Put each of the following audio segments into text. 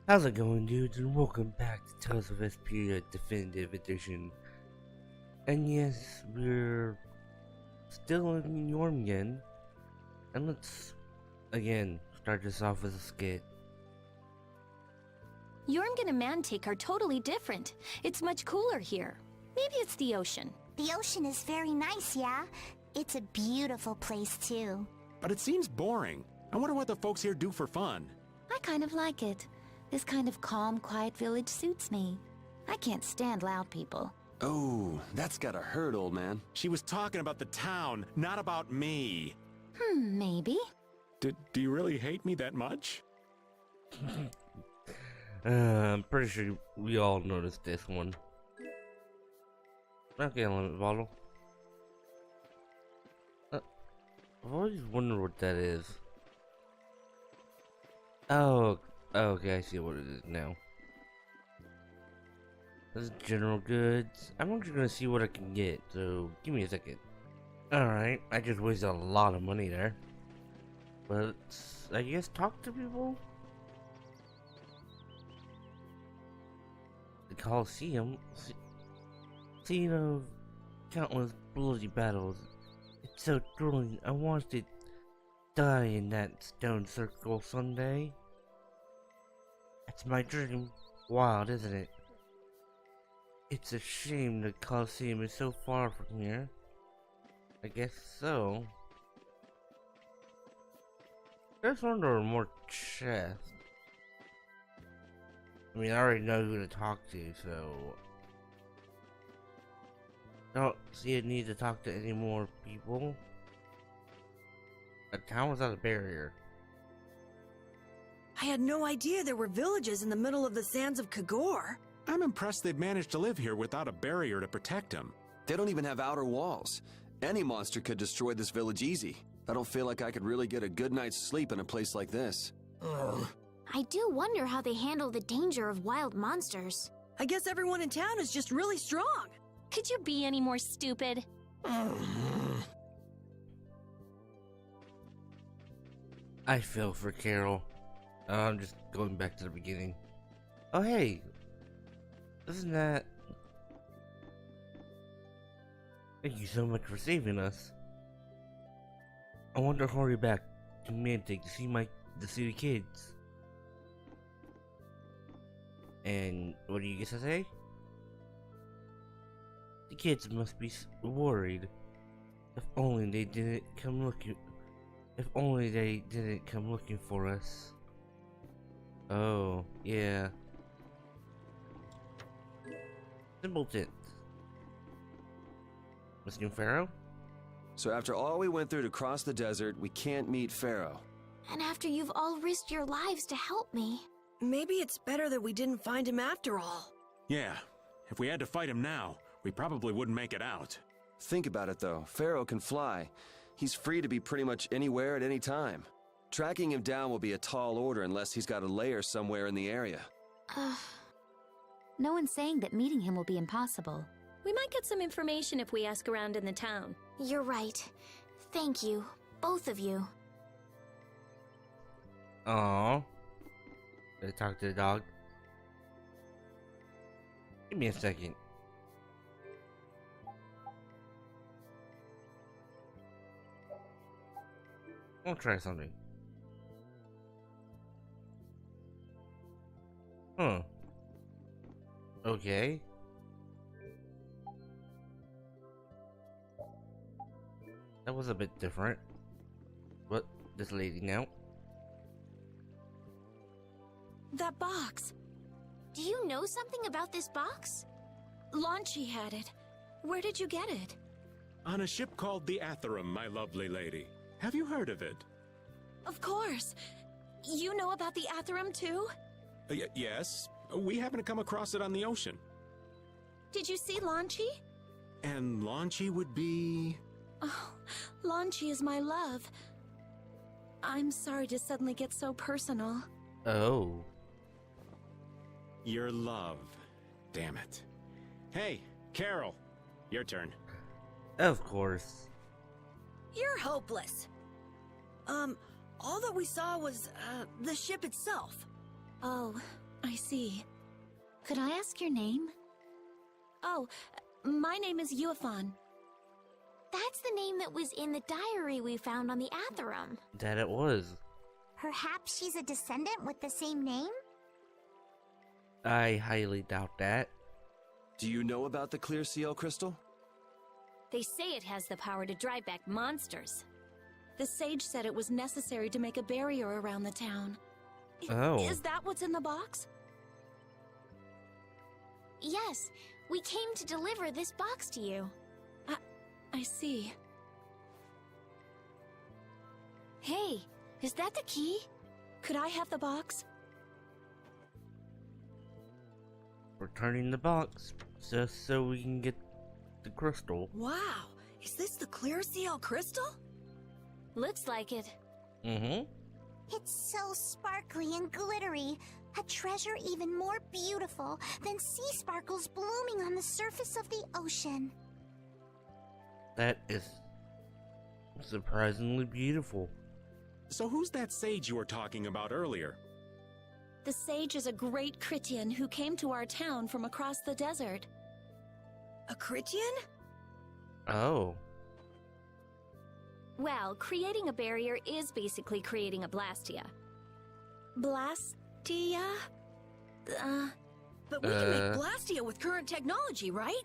How's it going, dudes, and welcome back to Tales of Vesperia Definitive Edition. And yes, we're still in Jormungand, and let's, again, start this off with a skit. Jormungand and Mantic are totally different. It's much cooler here. Maybe it's the ocean. The ocean is very nice, yeah? It's a beautiful place, too. But it seems boring. I wonder what the folks here do for fun. I kind of like it. This kind of calm, quiet village suits me. I can't stand loud people. Oh, that's gotta hurt, old man. She was talking about the town, not about me. Maybe. Do you really hate me that much? I'm pretty sure we all noticed this one. Okay, lemon bottle. I've always wondered what that is. Oh, okay, I see what it is now. This is general goods. I'm actually gonna see what I can get, so give me a second. Alright, I just wasted a lot of money there. But I guess talk to people? The Colosseum, scene of countless bloody battles. It's so thrilling. I wanted to die in that stone circle someday. That's my dream. Wild, isn't it? It's a shame the Colosseum is so far from here. I guess so. There's one or more chests. I mean, I already know who to talk to, so I don't see a need to talk to any more people. A town without a barrier. I had no idea there were villages in the middle of the sands of Cumore. I'm impressed they've managed to live here without a barrier to protect them. They don't even have outer walls. Any monster could destroy this village easy. I don't feel like I could really get a good night's sleep in a place like this. I do wonder how they handle the danger of wild monsters. I guess everyone in town is just really strong. Could you be any more stupid? I feel for Carol. I'm just going back to the beginning. Oh hey, isn't that? Thank you so much for saving us. I want to hurry back to Mantic to see the kids. And what do you guess I say? The kids must be worried. If only they didn't come looking. If only they didn't come looking for us. Oh, yeah. Simpleton. Miss New Pharaoh? So after all we went through to cross the desert, we can't meet Pharaoh. And after you've all risked your lives to help me. Maybe it's better that we didn't find him after all. Yeah, if we had to fight him now, we probably wouldn't make it out. Think about it though, Pharaoh can fly. He's free to be pretty much anywhere at any time. Tracking him down will be a tall order unless he's got a lair somewhere in the area. No one's saying that meeting him will be impossible. We might get some information if we ask around in the town. You're right. Thank you, both of you. Aww. Did I talk to the dog? Give me a second. I'll try something. Huh. Okay. That was a bit different. What? This lady now? That box. Do you know something about this box? Launchi had it. Where did you get it? On a ship called the Atherum, my lovely lady. Have you heard of it? Of course. You know about the Atherum too? Yes. We happened to come across it on the ocean. Did you see Launchi? And Launchi would be... Oh, Launchi is my love. I'm sorry to suddenly get so personal. Oh. Your love. Damn it. Hey, Carol. Your turn. Of course. You're hopeless. All that we saw was, the ship itself. Oh, I see. Could I ask your name? Oh, my name is Yuafan. That's the name that was in the diary we found on the Atherum. That it was. Perhaps she's a descendant with the same name? I highly doubt that. Do you know about the clear CL crystal? They say it has the power to drive back monsters. The sage said it was necessary to make a barrier around the town. Oh. Is that what's in the box? Yes, we came to deliver this box to you. I see. Hey, is that the key? Could I have the box? Returning the box just so we can get the crystal. Wow, is this the clear CL crystal? Looks like it. Mm-hmm. It's so sparkly and glittery. A treasure even more beautiful than sea sparkles blooming on the surface of the ocean. That is surprisingly beautiful. So who's that sage you were talking about earlier? The sage is a great Critian who came to our town from across the desert. A Critian? Oh. Well, creating a barrier is basically creating a Blastia. Blastia? But we can make Blastia with current technology, right?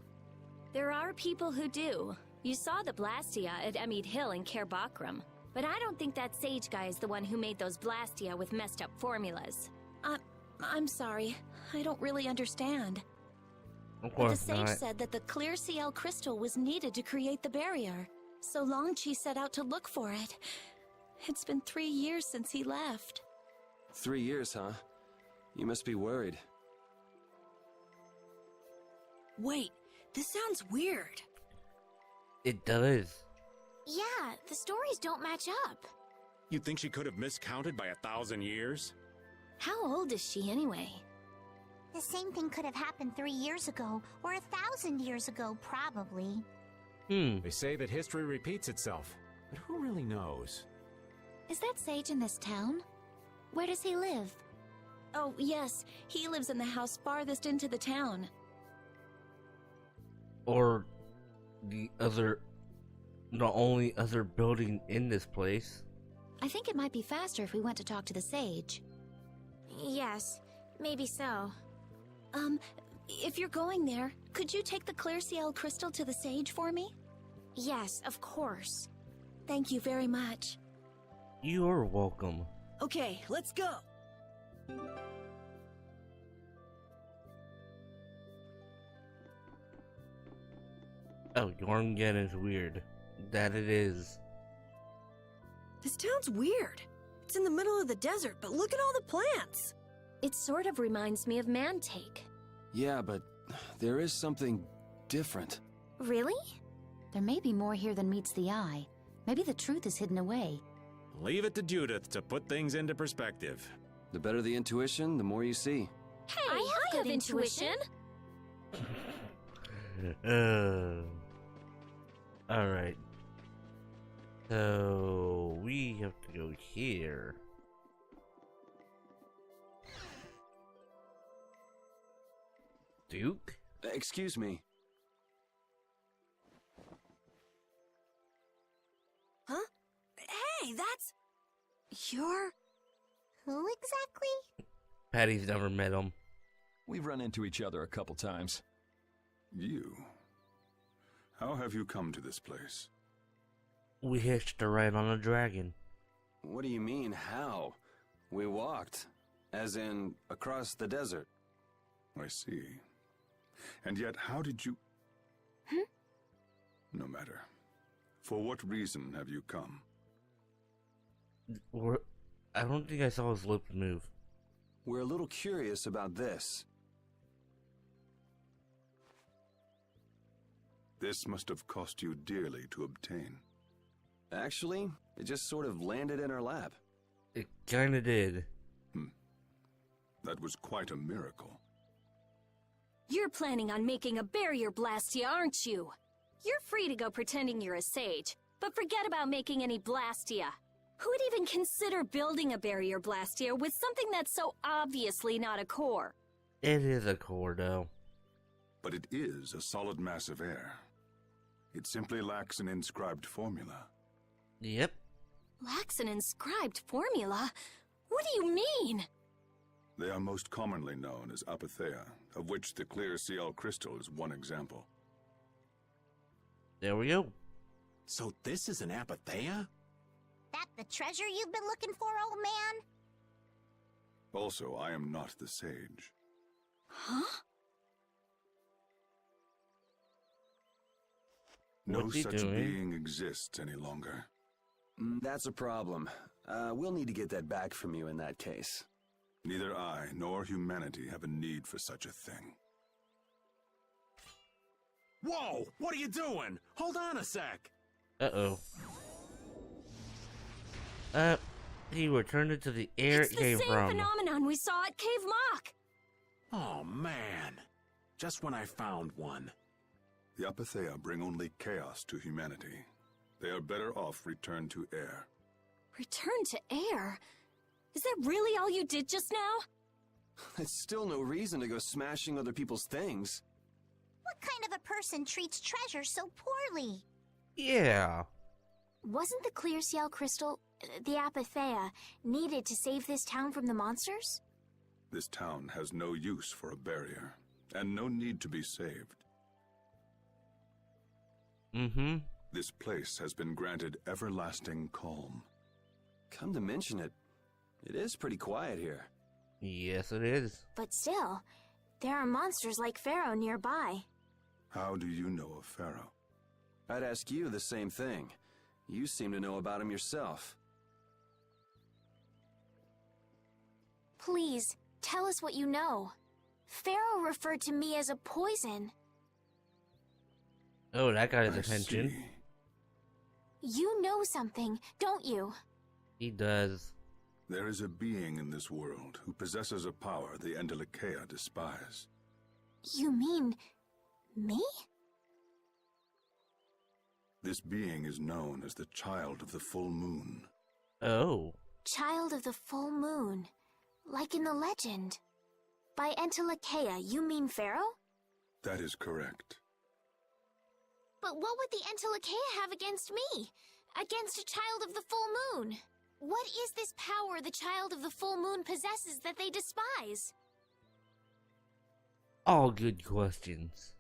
There are people who do. You saw the Blastia at Emmead Hill in Cair Bakram. But I don't think that sage guy is the one who made those Blastia with messed up formulas. I'm sorry. I don't really understand. Of But the course sage not. said that the clear CL crystal was needed to create the barrier. So Longchi set out to look for it. It's been 3 years since he left. 3 years, huh? You must be worried. Wait, this sounds weird. It does. Yeah, the stories don't match up. You think she could have miscounted by 1,000 years? How old is she anyway? The same thing could have happened 3 years ago, or 1,000 years ago, probably. They say that history repeats itself, but who really knows? Is that sage in this town? Where does he live? Oh, yes, he lives in the house farthest into the town. Or the only other building in this place. I think it might be faster if we went to talk to the sage. Yes, maybe so. If you're going there, could you take the clear CL crystal to the sage for me? Yes, of course. Thank you very much. You're welcome. Okay, let's go. Oh, Jormungand is weird. That it is. This town's weird. It's in the middle of the desert, but look at all the plants. It sort of reminds me of Mantake. Yeah, but there is something different. Really? There may be more here than meets the eye. Maybe the truth is hidden away. Leave it to Judith to put things into perspective. The better the intuition, the more you see. Hey, I have good intuition. Alright. So we have to go here. Duke? Excuse me. Huh? Hey, that's... You're... Who exactly? Patty's never met him. We've run into each other a couple times. You? How have you come to this place? We hitched a ride on a dragon. What do you mean, how? We walked. As in, across the desert. I see. And yet, how did you... No matter. For what reason have you come? I don't think I saw his lips move. We're a little curious about this. This must have cost you dearly to obtain. Actually, it just sort of landed in our lap. It kinda did. That was quite a miracle. You're planning on making a barrier Blastia, aren't you? You're free to go pretending you're a sage, but forget about making any Blastia. Who would even consider building a barrier Blastia with something that's so obviously not a core? It is a core, though. But it is a solid mass of air. It simply lacks an inscribed formula. Yep. Lacks an inscribed formula? What do you mean? They are most commonly known as apatheia, of which the clear CL crystal is one example. There we go. So this is an apatheia? That the treasure you've been looking for, old man? Also, I am not the sage. Huh? No What's he such doing? being exists any longer. That's a problem. We'll need to get that back from you in that case. Neither I nor humanity have a need for such a thing. Whoa! What are you doing? Hold on a sec! Uh-oh. He returned it to the air It's it the came same from. phenomenon we saw at Cave Mock! Oh, man. Just when I found one. The apatheia bring only chaos to humanity. They are better off returned to air. Return to air? Is that really all you did just now? It's still no reason to go smashing other people's things. What kind of a person treats treasure so poorly? Yeah. Wasn't the clear CL crystal, the apatheia, needed to save this town from the monsters? This town has no use for a barrier, and no need to be saved. Mm-hmm. This place has been granted everlasting calm. Come to mention it, it is pretty quiet here. Yes, it is. But still, there are monsters like Pharaoh nearby. How do you know of Pharaoh? I'd ask you the same thing. You seem to know about him yourself. Please, tell us what you know. Pharaoh referred to me as a poison. Oh, that got his I attention. see. You know something, don't you? He does. There is a being in this world who possesses a power the Endelikeia despise. You mean... me? This being is known as the Child of the Full Moon. Oh. Child of the full moon. Like in the legend. By Entelikeia, you mean Pharaoh? That is correct. But what would the Entelikeia have against me? Against a child of the full moon? What is this power the child of the full moon possesses that they despise? All good questions.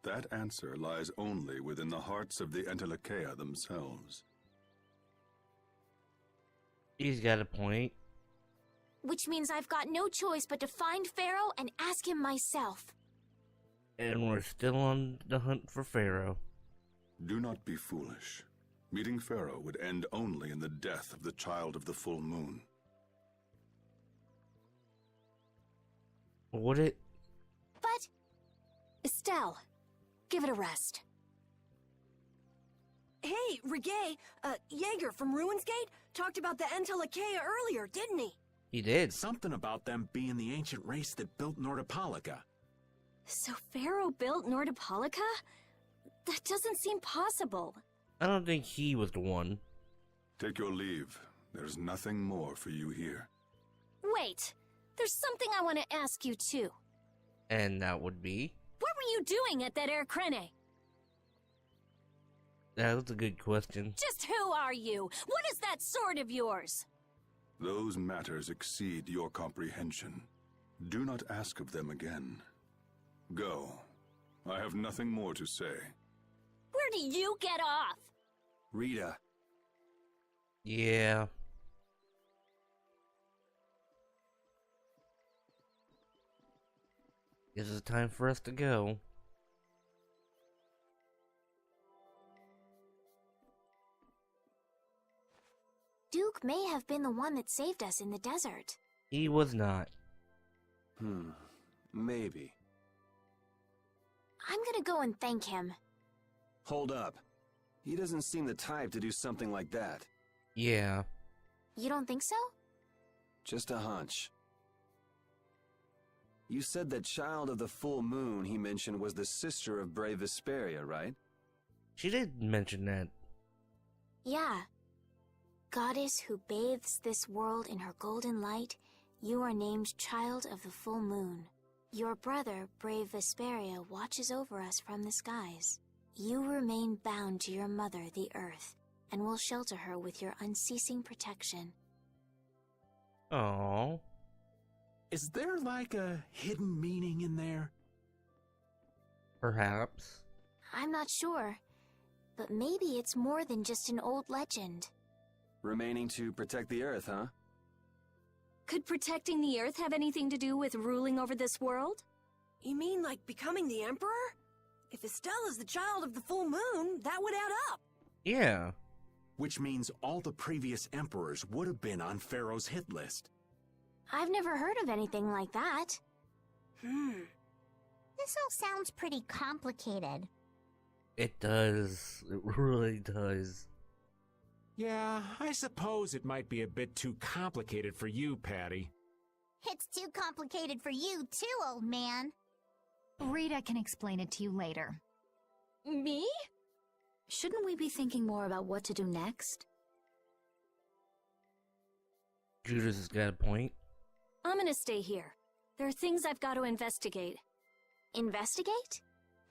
That answer lies only within the hearts of the Endelikeia themselves. He's got a point. Which means I've got no choice but to find Pharaoh and ask him myself. And we're still on the hunt for Pharaoh. Do not be foolish. Meeting Pharaoh would end only in the death of the Child of the Full Moon. Would it? But... Estelle, give it a rest. Hey, Reggae, Jaeger from Ruinsgate talked about the Entelikeia earlier, didn't he? He did. Something about them being the ancient race that built Nordopolica. So Pharaoh built Nordopolica? That doesn't seem possible. I don't think he was the one. Take your leave. There's nothing more for you here. Wait, there's something I want to ask you too. And that would be? What were you doing at that Air Crene? That was a good question. Just who are you? What is that sword of yours? Those matters exceed your comprehension. Do not ask of them again. Go. I have nothing more to say. Where do you get off? Rita. Yeah. This is time for us to go. Duke may have been the one that saved us in the desert. He was not. Maybe. I'm gonna go and thank him. Hold up. He doesn't seem the type to do something like that. Yeah. You don't think so? Just a hunch. You said that Child of the Full Moon he mentioned was the sister of brave Vesperia, right? She did mention that. Yeah. Goddess who bathes this world in her golden light, you are named Child of the Full Moon. Your brother, brave Vesperia, watches over us from the skies. You remain bound to your mother, the Earth, and will shelter her with your unceasing protection. Oh. Is there like a hidden meaning in there? Perhaps. I'm not sure, but maybe it's more than just an old legend. Remaining to protect the Earth, huh? Could protecting the Earth have anything to do with ruling over this world? You mean like becoming the Emperor? If Estella's the child of the full moon, that would add up. Yeah. Which means all the previous emperors would have been on Pharaoh's hit list. I've never heard of anything like that. This all sounds pretty complicated. It does. It really does. Yeah, I suppose it might be a bit too complicated for you, Patty. It's too complicated for you too, old man. Rita can explain it to you later. Me? Shouldn't we be thinking more about what to do next? Judas has got a point. I'm gonna stay here. There are things I've got to investigate. Investigate?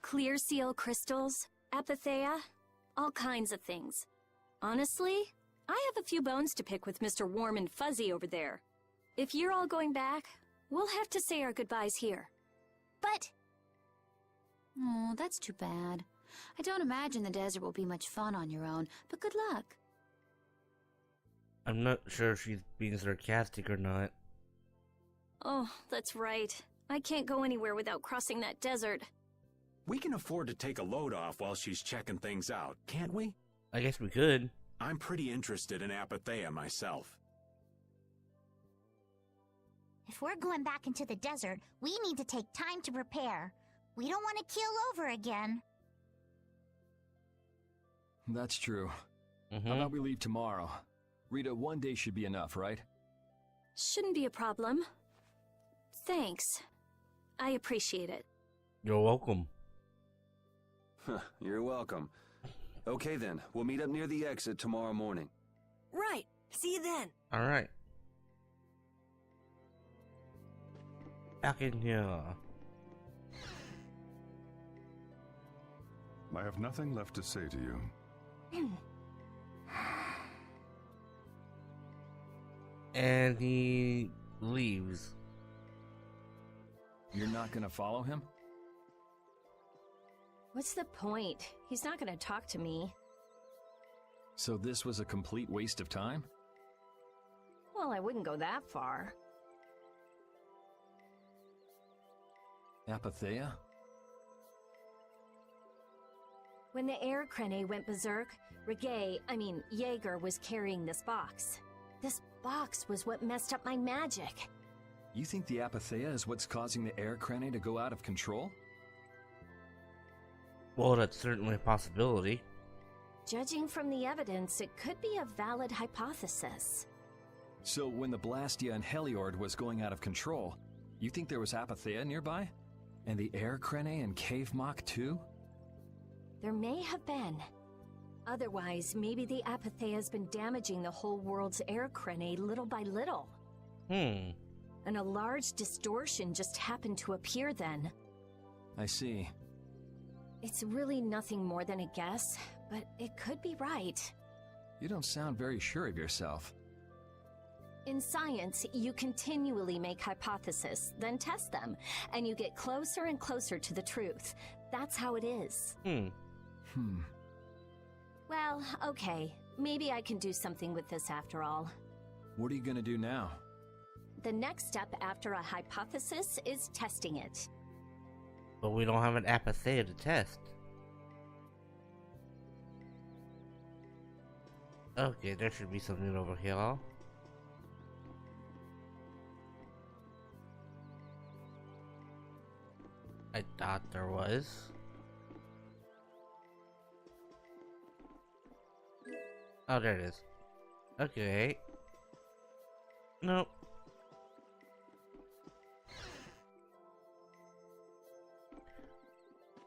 Clear seal crystals, apatheia, all kinds of things. Honestly, I have a few bones to pick with Mr. Warm and Fuzzy over there. If you're all going back, we'll have to say our goodbyes here. But... Oh, that's too bad. I don't imagine the desert will be much fun on your own, but good luck. I'm not sure if she's being sarcastic or not. Oh, that's right. I can't go anywhere without crossing that desert. We can afford to take a load off while she's checking things out, can't we? I guess we could. I'm pretty interested in apatheia myself. If we're going back into the desert, we need to take time to prepare. We don't want to keel over again. That's true. How about we leave tomorrow? Rita, one day should be enough, right? Shouldn't be a problem. Thanks. I appreciate it. You're welcome. You're welcome. Okay then, we'll meet up near the exit tomorrow morning. Right. See you then. Alright. Back in here. I have nothing left to say to you. And he leaves. You're not gonna follow him? What's the point? He's not gonna talk to me. So this was a complete waste of time? Well, I wouldn't go that far. Apatheia? When the air crane went berserk, Jaeger was carrying this box. This box was what messed up my magic. You think the apatheia is what's causing the air crane to go out of control? Well, that's certainly a possibility. Judging from the evidence, it could be a valid hypothesis. So when the Blastia and Heliord was going out of control, you think there was apatheia nearby? And the air crane and cave mock too? There may have been. Otherwise, maybe the apatheia has been damaging the whole world's air crane little by little. And a large distortion just happened to appear then. I see. It's really nothing more than a guess, but it could be right. You don't sound very sure of yourself. In science, you continually make hypotheses, then test them, and you get closer and closer to the truth. That's how it is. Well, okay. Maybe I can do something with this after all. What are you gonna do now? The next step after a hypothesis is testing it. But we don't have an apatheia to test. Okay, there should be something over here. I thought there was. Oh, there it is. Okay. Nope.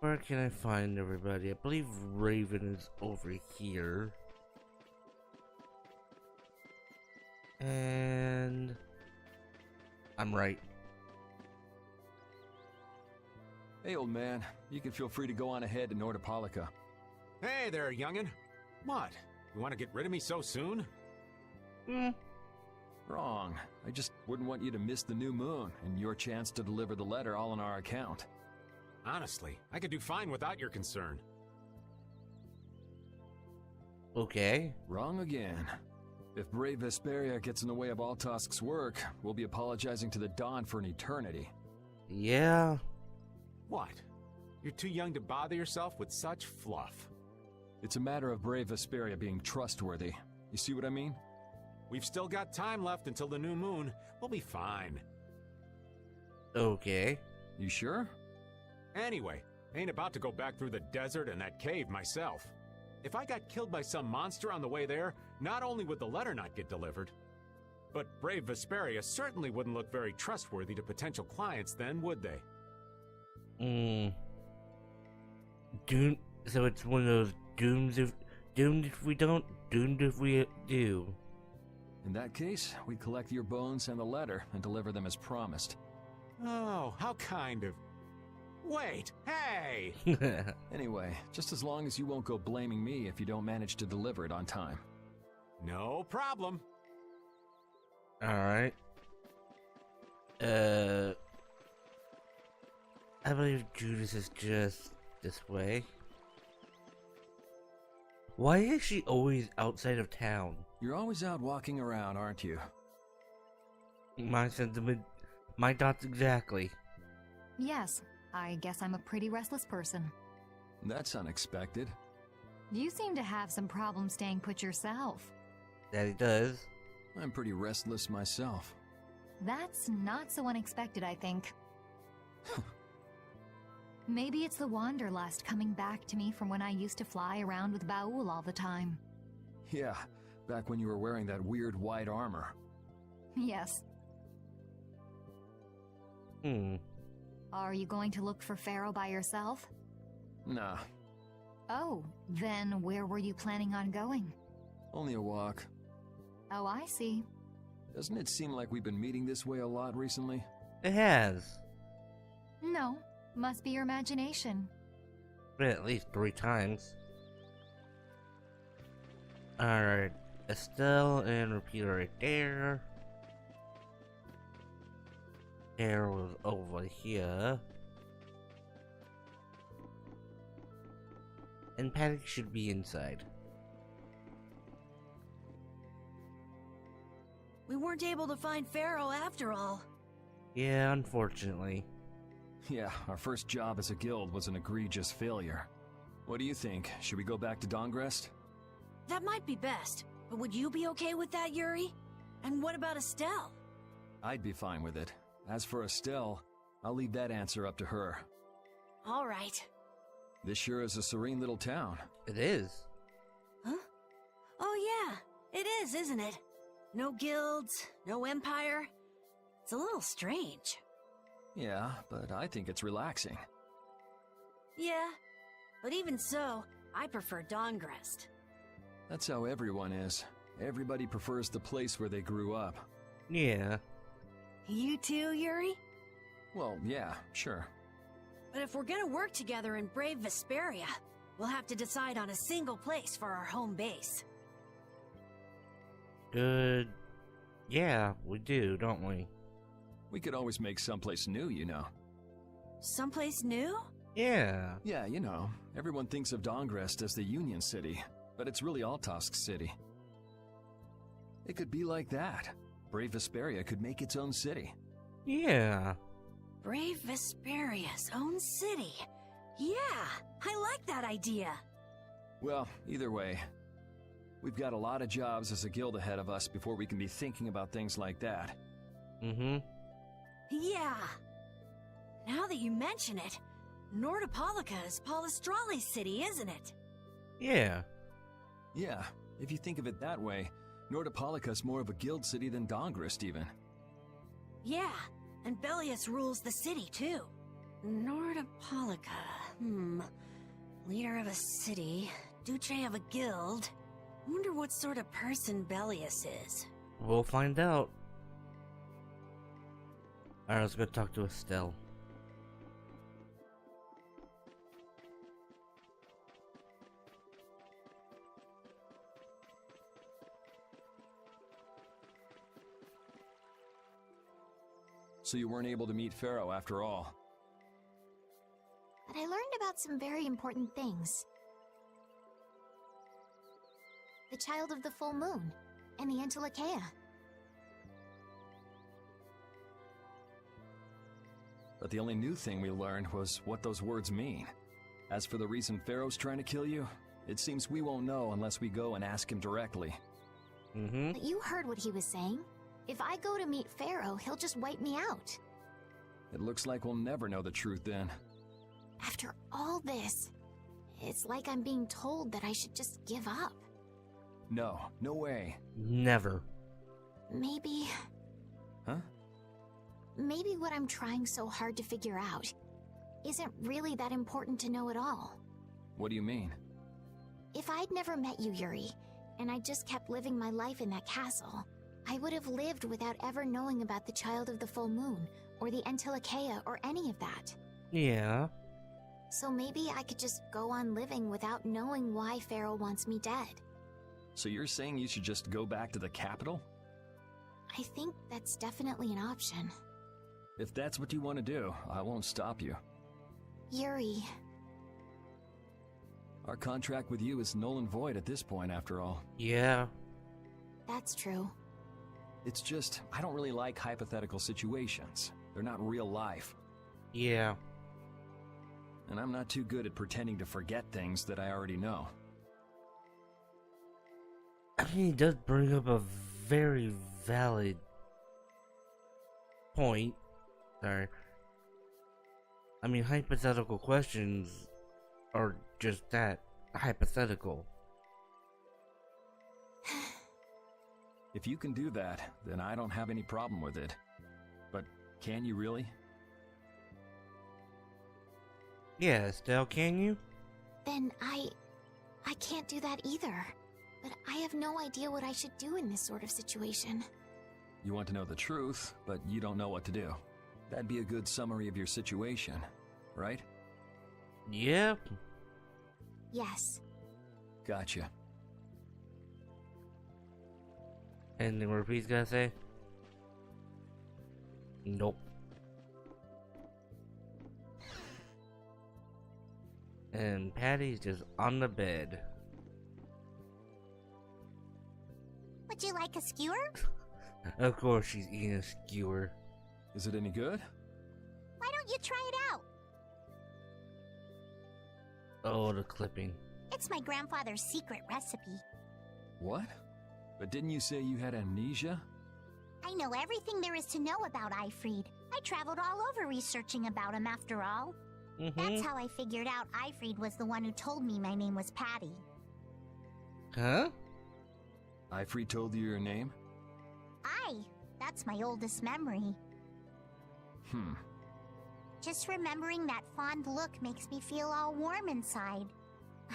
Where can I find everybody? I believe Raven is over here. And I'm right. Hey, old man, you can feel free to go on ahead to Nordopolica. Hey there, youngin'. What? You want to get rid of me so soon? Wrong. I just wouldn't want you to miss the new moon and your chance to deliver the letter all on our account. Honestly, I could do fine without your concern. Okay. Wrong again. If brave Vesperia gets in the way of Altosk's work, we'll be apologizing to the Dawn for an eternity. Yeah. What? You're too young to bother yourself with such fluff. It's a matter of brave Vesperia being trustworthy. You see what I mean? We've still got time left until the new moon. We'll be fine. Okay. You sure? Anyway, ain't about to go back through the desert and that cave myself. If I got killed by some monster on the way there, not only would the letter not get delivered, but brave Vesperia certainly wouldn't look very trustworthy to potential clients then, would they? So it's one of those doomed if we don't, doomed if we do. In that case, we collect your bones and the letter and deliver them as promised. Oh, how kind of... Wait, hey! Anyway, just as long as you won't go blaming me if you don't manage to deliver it on time. No problem. Alright. I believe Judas is just this way. Why is she always outside of town? You're always out walking around, aren't you? My sentiment, my thoughts exactly. Yes, I guess I'm a pretty restless person. That's unexpected. You seem to have some problems staying put yourself. That he does. I'm pretty restless myself. That's not so unexpected, I think. Maybe it's the wanderlust coming back to me from when I used to fly around with Baul all the time. Yeah, back when you were wearing that weird white armor. Yes. Are you going to look for Pharaoh by yourself? Nah. Oh, then where were you planning on going? Only a walk. Oh, I see. Doesn't it seem like we've been meeting this way a lot recently? It has. No, must be your imagination. But at least 3 times. Alright, Estelle and repeater right there. Arrows over here. And Paddock should be inside. We weren't able to find Pharaoh after all. Yeah, unfortunately. Yeah, our first job as a guild was an egregious failure. What do you think? Should we go back to Dongrest? That might be best, but would you be okay with that, Yuri? And what about Estelle? I'd be fine with it. As for Estelle, I'll leave that answer up to her. All right. This sure is a serene little town. It is. Huh? Oh yeah, it is, isn't it? No guilds, no empire. It's a little strange. Yeah, but I think it's relaxing. Yeah, but even so, I prefer Dongrest. That's how everyone is. Everybody prefers the place where they grew up. Yeah. You too, Yuri? Well, yeah, sure. But if we're gonna work together in brave Vesperia, we'll have to decide on a single place for our home base. Good. Yeah, we do, don't we? We could always make someplace new, you know. Someplace new? Yeah. Yeah, you know, everyone thinks of Dongrest as the Union City, but it's really Altosk City. It could be like that. Brave Vesperia could make its own city. Yeah. Brave Vesperia's own city. Yeah, I like that idea. Well, either way, we've got a lot of jobs as a guild ahead of us before we can be thinking about things like that. Yeah. Now that you mention it, Nordopolica is Palestrale's city, isn't it? Yeah. Yeah, if you think of it that way, Nordopolica's more of a guild city than Dongrest, even. Yeah, and Bellius rules the city, too. Nordopolica, leader of a city, Duce of a guild. Wonder what sort of person Bellius is. We'll find out. Alright, let's go talk to Estelle. So you weren't able to meet Pharaoh after all. But I learned about some very important things. The child of the full moon, and the Entelechea. But the only new thing we learned was what those words mean. As for the reason Pharaoh's trying to kill you, it seems we won't know unless we go and ask him directly. But you heard what he was saying. If I go to meet Pharaoh, he'll just wipe me out. It looks like we'll never know the truth then. After all this, it's like I'm being told that I should just give up. No, no way. Never. Maybe... Huh? Maybe what I'm trying so hard to figure out isn't really that important to know at all. What do you mean? If I'd never met you, Yuri, and I just kept living my life in that castle, I would have lived without ever knowing about the Child of the Full Moon, or the Entelechea, or any of that. Yeah. So maybe I could just go on living without knowing why Pharaoh wants me dead. So you're saying you should just go back to the capital? I think that's definitely an option. If that's what you want to do, I won't stop you. Yuri... Our contract with you is null and void at this point, after all. Yeah. That's true. It's just, I don't really like hypothetical situations. They're not real life. Yeah. And I'm not too good at pretending to forget things that I already know. I mean, he does bring up a very valid point. Sorry. I mean, hypothetical questions are just that, hypothetical. If you can do that, then I don't have any problem with it. But can you really? Yeah, Estelle, can you? Then I can't do that either. But I have no idea what I should do in this sort of situation. You want to know the truth, but you don't know what to do. That'd be a good summary of your situation, right? Yep. Yes. Gotcha. Anything Repeat's gotta say? Nope. And Patty's just on the bed. Would you like a skewer? Of course she's eating a skewer. Is it any good? Why don't you try it out? Oh, the clipping. It's my grandfather's secret recipe. What? But didn't you say you had amnesia? I know everything there is to know about Eifried. I traveled all over researching about him after all. That's how I figured out Eifried was the one who told me my name was Patty. Huh? Eifried told you your name? That's my oldest memory. Just remembering that fond look makes me feel all warm inside.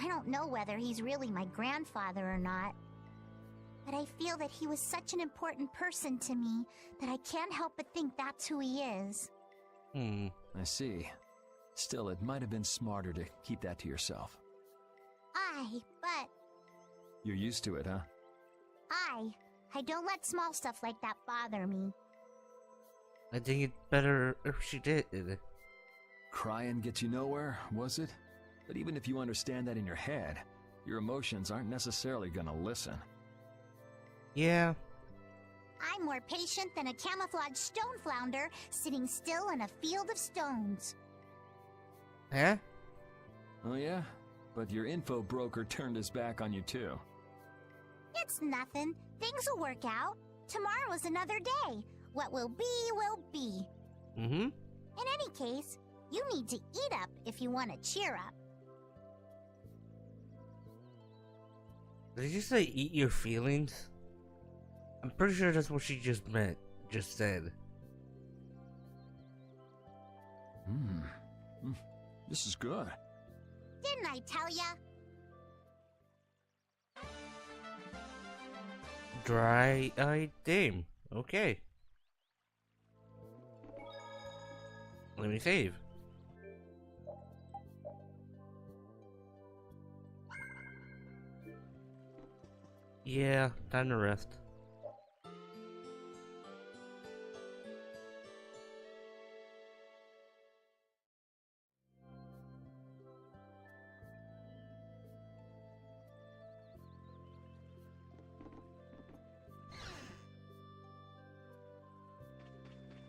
I don't know whether he's really my grandfather or not. But I feel that he was such an important person to me that I can't help but think that's who he is. I see. Still, it might have been smarter to keep that to yourself. But... You're used to it, huh? I don't let small stuff like that bother me. I think it's better if she did. Crying gets you nowhere, was it? But even if you understand that in your head, your emotions aren't necessarily gonna listen. Yeah. I'm more patient than a camouflaged stone flounder sitting still in a field of stones. Huh? Oh yeah? But your info broker turned his back on you too. It's nothing. Things will work out. Tomorrow's another day. What will be, will be. In any case, you need to eat up if you want to cheer up. Did you say eat your feelings? I'm pretty sure that's what she just said. This is good. Didn't I tell ya? Dry-eyed dame. Okay. Let me save. Yeah, time to rest.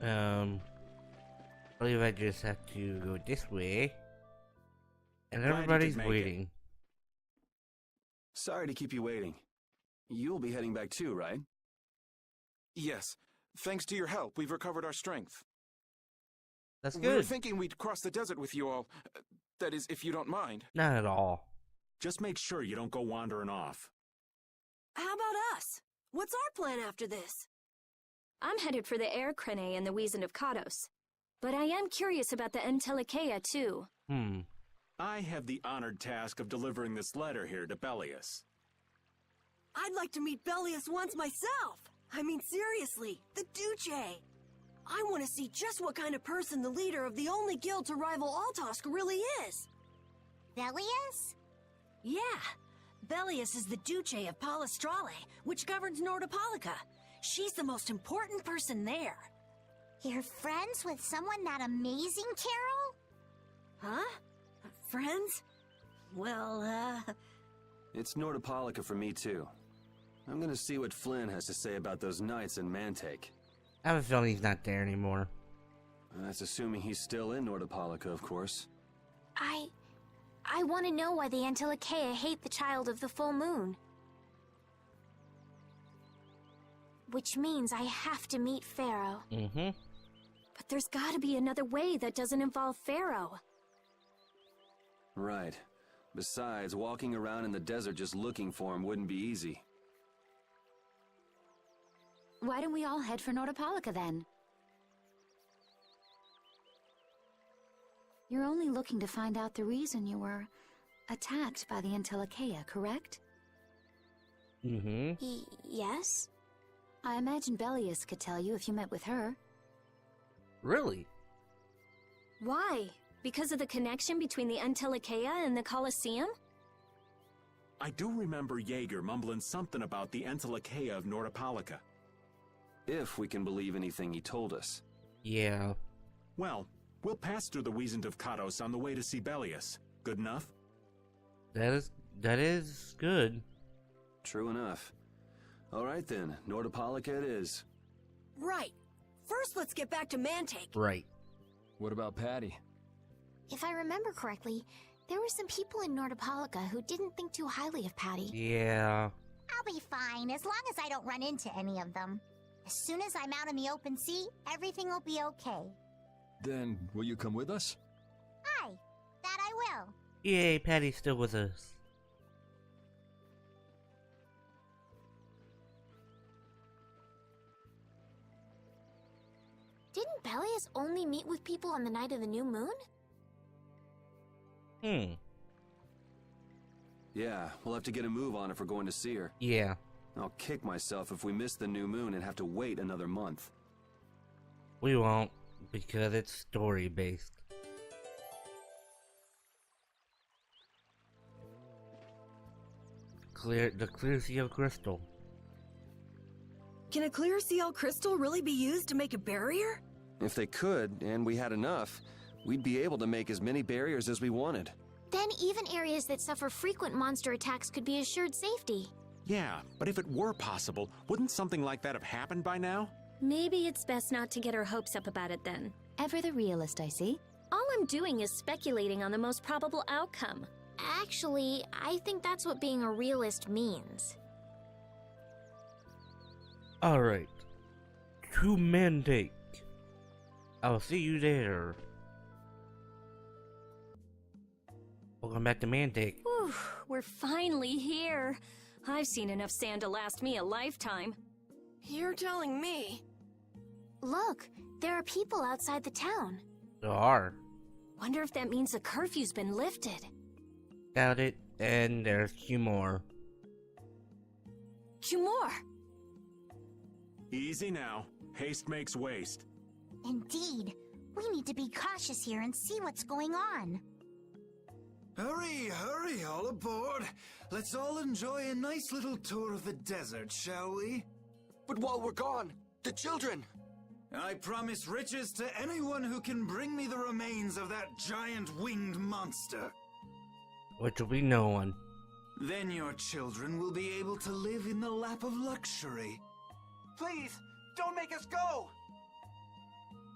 I believe I just have to go this way. And Glad you could everybody's make it. waiting. Sorry to keep you waiting. You'll be heading back too, right? Yes. Thanks to your help, we've recovered our strength. That's We were good. thinking we'd cross the desert with you all. That is, if you don't mind. Not at all. Just make sure you don't go wandering off. How about us? What's our plan after this? I'm headed for the Air Crene and the Wizened of Kados. But I am curious about the Entelikeia, too. I have the honored task of delivering this letter here to Bellius. I'd like to meet Bellius once myself. I mean, seriously, the Duce. I want to see just what kind of person the leader of the only guild to rival Altosk really is. Bellius? Yeah. Bellius is the Duce of Palestrale, which governs Nordopolica. She's the most important person there. You're friends with someone that amazing, Carol? Huh? Friends? Well, It's Nordopolica for me too. I'm gonna see what Flynn has to say about those knights in Mantake. I have a feeling he's not there anymore. That's assuming he's still in Nordopolica, of course. I want to know why the Entelikeia hate the child of the full moon. Which means I have to meet Pharaoh. But there's gotta be another way that doesn't involve Pharaoh. Right. Besides, walking around in the desert just looking for him wouldn't be easy. Why don't we all head for Nordopolica then? You're only looking to find out the reason you were attacked by the Entelikeia, correct? Yes? I imagine Bellius could tell you if you met with her. Really? Why? Because of the connection between the Entelikeia and the Colosseum? I do remember Jaeger mumbling something about the Entelikeia of Nordopolica. If we can believe anything he told us. Yeah. Well, we'll pass through the Wizened of Kados on the way to see Bellius. Good enough? That is good. True enough. Alright then, Nordopolica it is. right. First, let's get back to Mantake. Right. What about Patty? If I remember correctly, there were some people in Nordopolica who didn't think too highly of Patty. Yeah. I'll be fine, as long as I don't run into any of them. As soon as I'm out in the open sea, everything will be okay. Then, will you come with us? Aye, that I will. Yay, Patty's still with us. Didn't Bellius only meet with people on the night of the new moon? Yeah, we'll have to get a move on if we're going to see her. Yeah. I'll kick myself if we miss the new moon and have to wait another month. We won't, because it's story-based. The clear seal crystal. Can a clear seal crystal really be used to make a barrier? If they could, and we had enough, we'd be able to make as many barriers as we wanted. Then even areas that suffer frequent monster attacks could be assured safety. Yeah, but if it were possible, wouldn't something like that have happened by now? Maybe it's best not to get our hopes up about it then. Ever the realist, I see. All I'm doing is speculating on the most probable outcome. Actually, I think that's what being a realist means. Alright. To Mantake. I'll see you there. Welcome back to Mantake. Whew, we're finally here. I've seen enough sand to last me a lifetime. You're telling me. Look, there are people outside the town. There are. Wonder if that means the curfew's been lifted. Doubt it. And there's Cumore. Cumore! Easy now. Haste makes waste. Indeed. We need to be cautious here and see what's going on. Hurry, hurry, all aboard. Let's all enjoy a nice little tour of the desert, shall we? But while we're gone, the children! I promise riches to anyone who can bring me the remains of that giant winged monster. Which will be no one. Then your children will be able to live in the lap of luxury. Please, don't make us go!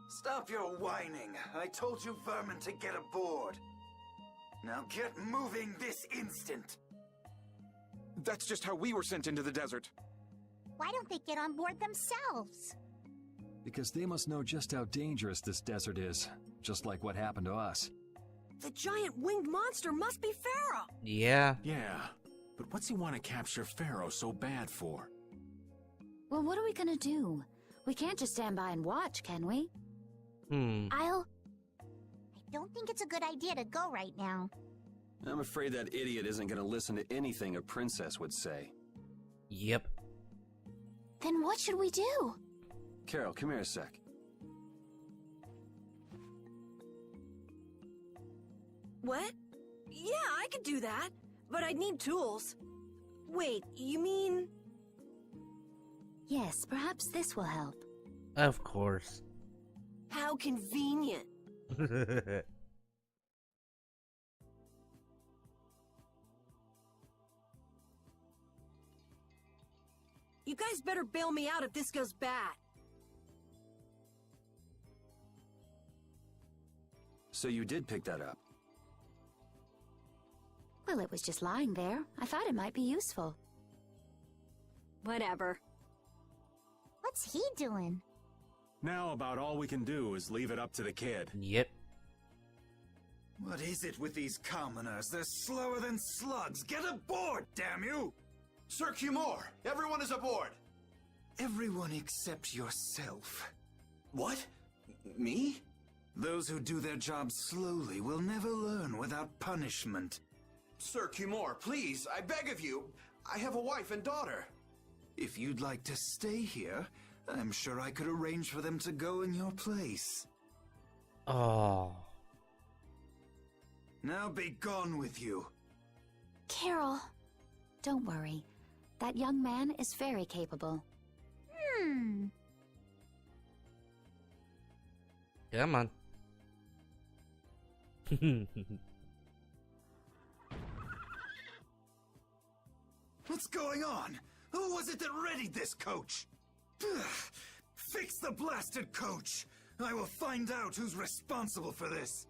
Stop your whining. I told you vermin to get aboard. Now get moving this instant. That's just how we were sent into the desert. Why don't they get on board themselves? Because they must know just how dangerous this desert is, just like what happened to us. The giant winged monster must be Pharaoh! Yeah. Yeah, but what's he want to capture Pharaoh so bad for? Well, what are we gonna do? We can't just stand by and watch, can we? I don't think it's a good idea to go right now. I'm afraid that idiot isn't gonna listen to anything a princess would say. Yep. Then what should we do? Carol, come here a sec. What? Yeah, I could do that, but I'd need tools. Wait, you mean... Yes, perhaps this will help. Of course. How convenient. You guys better bail me out if this goes bad. So you did pick that up? Well, it was just lying there. I thought it might be useful. Whatever. What's he doing? Now about all we can do is leave it up to the kid. Yep. What is it with these commoners? They're slower than slugs. Get aboard, damn you! Sir Cumore, everyone is aboard! Everyone except yourself. What? Me? Those who do their jobs slowly will never learn without punishment. Sir Cumore, please, I beg of you. I have a wife and daughter. If you'd like to stay here, I'm sure I could arrange for them to go in your place. Oh. Now be gone with you. Carol. Don't worry. That young man is very capable. Come on. What's going on? Who was it that readied this coach? Fix the blasted coach! I will find out who's responsible for this.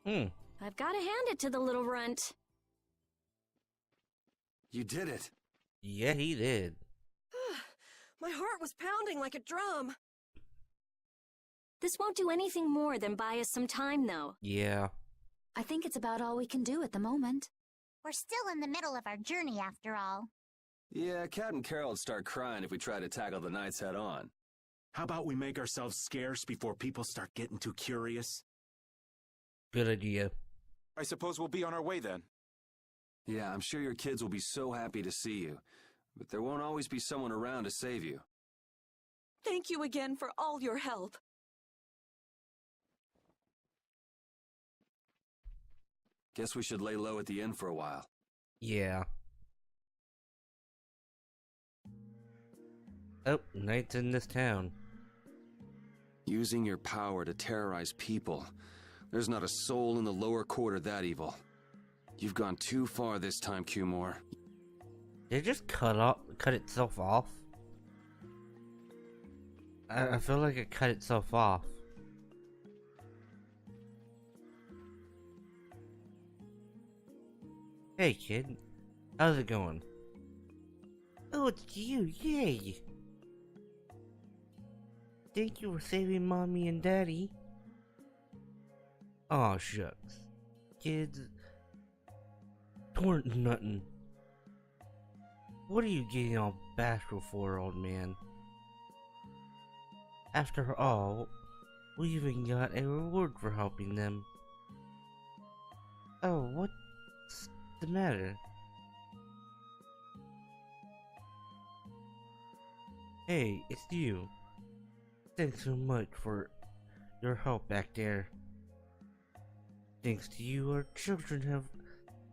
I've got to hand it to the little runt. You did it. Yeah, he did. My heart was pounding like a drum. This won't do anything more than buy us some time, though. Yeah. I think it's about all we can do at the moment. We're still in the middle of our journey after all. Yeah, Cat and Carol would start crying if we tried to tackle the knights head on. How about we make ourselves scarce before people start getting too curious? Good idea. I suppose we'll be on our way then. Yeah, I'm sure your kids will be so happy to see you. But there won't always be someone around to save you. Thank you again for all your help. Guess we should lay low at the inn for a while. Yeah. Oh, knights in this town. Using your power to terrorize people. There's not a soul in the lower quarter that evil. You've gone too far this time, Cumore. Did it just cut itself off? I feel like it cut itself off. Hey kid, how's it going? Oh, it's you, yay! Thank you for saving mommy and daddy. Aw, shucks. Kids, torrent nothing. What are you getting all bashful for, old man? After all, we even got a reward for helping them. Oh, what's the matter? Hey, it's you. Thanks so much for your help back there. Thanks to you, our children have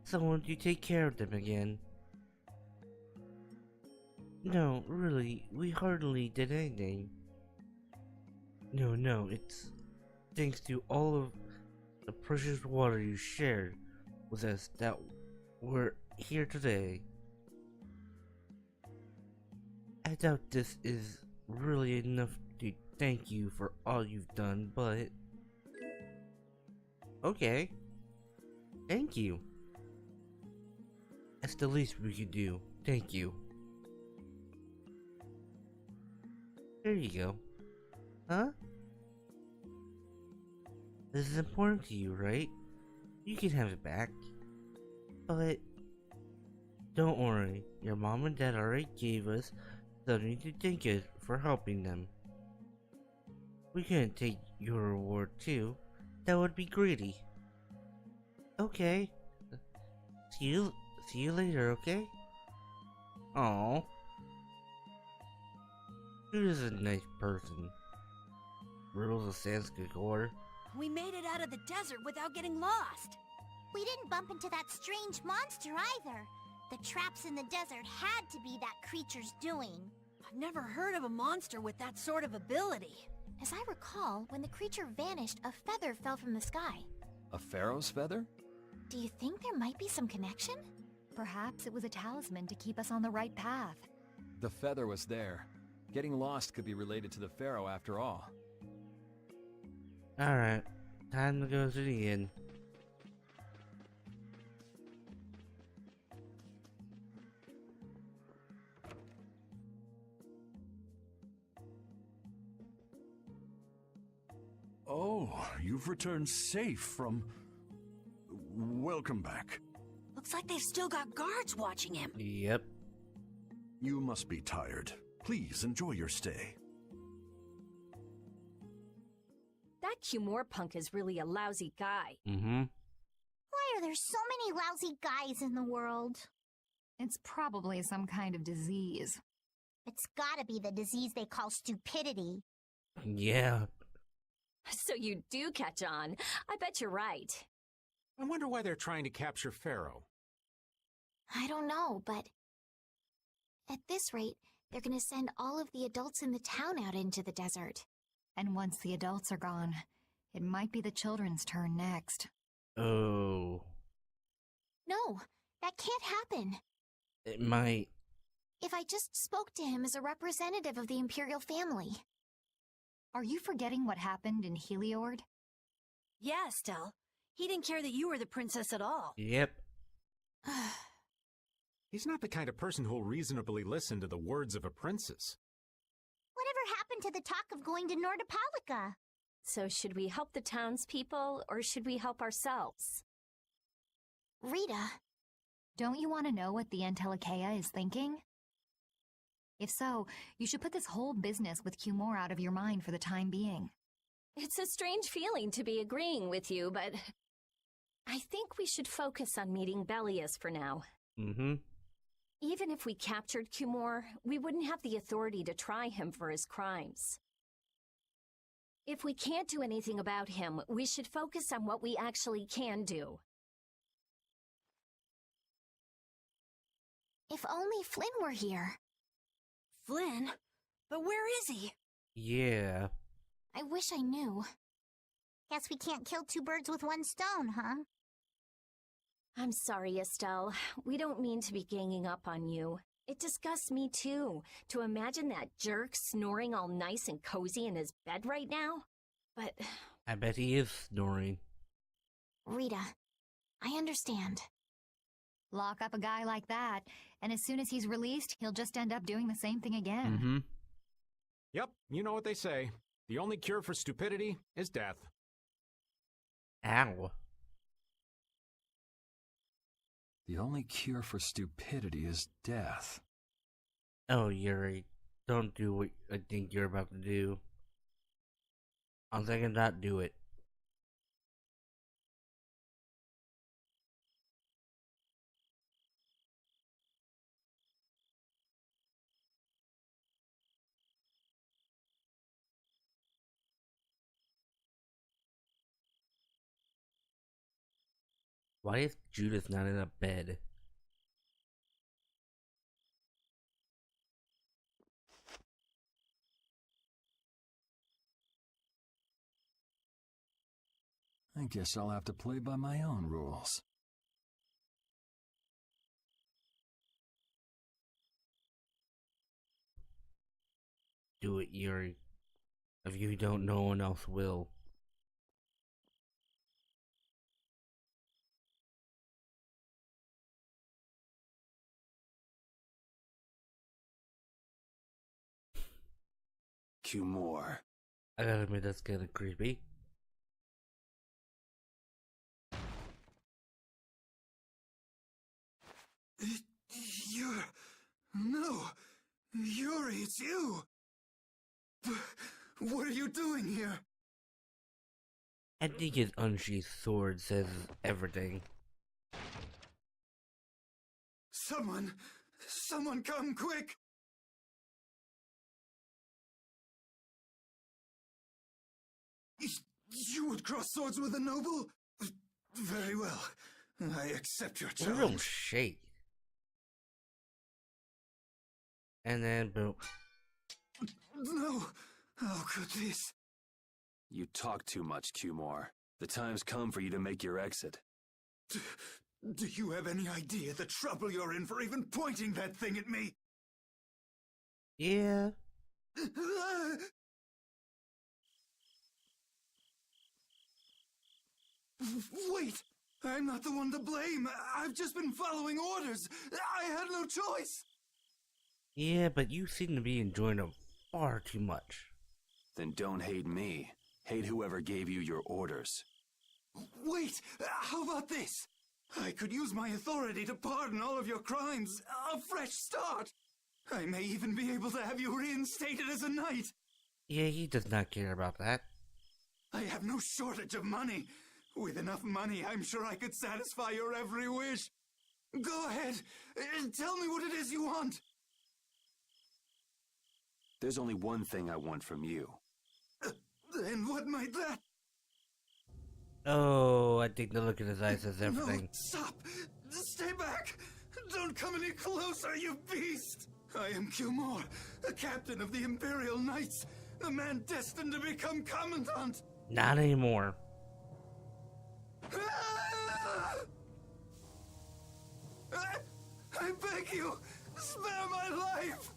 someone to take care of them again. No, really, we hardly did anything. No, it's thanks to all of the precious water you shared with us that we're here today. I doubt this is really enough to thank you for all you've done, but... Okay. Thank you. That's the least we could do. Thank you. There you go. Huh? This is important to you, right? You can have it back. But... don't worry. Your mom and dad already gave us something to thank us for helping them. We couldn't take your reward too. That would be greedy. Okay. See you later, okay? Aww. Dude is a nice person. Rules of Sanskrit order. We made it out of the desert without getting lost. We didn't bump into that strange monster either. The traps in the desert had to be that creature's doing. I've never heard of a monster with that sort of ability. As I recall, when the creature vanished, a feather fell from the sky. A pharaoh's feather? Do you think there might be some connection? Perhaps it was a talisman to keep us on the right path. The feather was there. Getting lost could be related to the pharaoh after all. Alright, time to go to the inn. Oh, you've returned safe from... Welcome back. Looks like they've still got guards watching him. Yep. You must be tired. Please enjoy your stay. That Cumore punk is really a lousy guy. Mm-hmm. Why are there so many lousy guys in the world? It's probably some kind of disease. It's gotta be the disease they call stupidity. Yeah. So you do catch on. I bet you're right. I wonder why they're trying to capture Pharaoh. I don't know, but... at this rate, they're gonna send all of the adults in the town out into the desert. And once the adults are gone, it might be the children's turn next. Oh. No, that can't happen. It might. If I just spoke to him as a representative of the Imperial family. Are you forgetting what happened in Heliord? Yeah, Estelle. He didn't care that you were the princess at all. Yep. He's not the kind of person who'll reasonably listen to the words of a princess. Whatever happened to the talk of going to Nordapalika? So should we help the townspeople, or should we help ourselves? Rita. Don't you want to know what the Antelikeia is thinking? If so, you should put this whole business with Cumore out of your mind for the time being. It's a strange feeling to be agreeing with you, but... I think we should focus on meeting Belius for now. Mm-hmm. Even if we captured Cumore, we wouldn't have the authority to try him for his crimes. If we can't do anything about him, we should focus on what we actually can do. If only Flynn were here. Flynn? But where is he? Yeah. I wish I knew. Guess we can't kill two birds with one stone, huh? I'm sorry, Estelle. We don't mean to be ganging up on you. It disgusts me too, to imagine that jerk snoring all nice and cozy in his bed right now. But... I bet he is snoring. Rita, I understand. Lock up a guy like that, and as soon as he's released, he'll just end up doing the same thing again. Mm-hmm. Yep, you know what they say. The only cure for stupidity is death. Ow. The only cure for stupidity is death. Oh, Yuri, don't do what I think you're about to do. On second thought, do it. Why is Judith not in a bed? I guess I'll have to play by my own rules. Do it, Yuri. If you don't, no one else will. Cumore. I gotta admit, that's kinda creepy. No! Yuri, it's you! What are you doing here? I think his unsheathed sword says everything. Someone come quick! You would cross swords with a noble? Very well. I accept your A real challenge. shake. And then boom. No! How could this? You talk too much, Cumore. The time's come for you to make your exit. Do you have any idea the trouble you're in for even pointing that thing at me? Yeah. Wait! I'm not the one to blame. I've just been following orders. I had no choice. Yeah, but you seem to be enjoying them far too much. Then don't hate me. Hate whoever gave you your orders. Wait! How about this? I could use my authority to pardon all of your crimes. A fresh start. I may even be able to have you reinstated as a knight. Yeah, he does not care about that. I have no shortage of money. With enough money, I'm sure I could satisfy your every wish. Go ahead. Tell me what it is you want. There's only one thing I want from you. And what might that? Oh, I think the look in his eyes says everything. No, stop! Stay back! Don't come any closer, you beast! I am Cumore, the captain of the Imperial Knights, the man destined to become Commandant! Not anymore. I beg you, spare my life!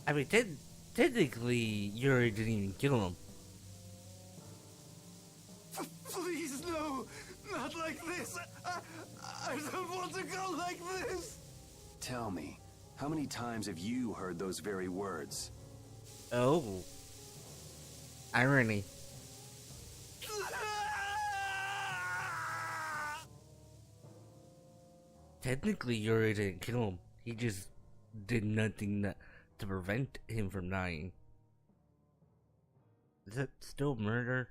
I mean, technically, Yuri didn't even kill him. Please, no! Not like this! I don't want to go like this! Tell me, how many times have you heard those very words? Oh. Irony. Technically, Yuri didn't kill him. He just did nothing to prevent him from dying. Is that still murder?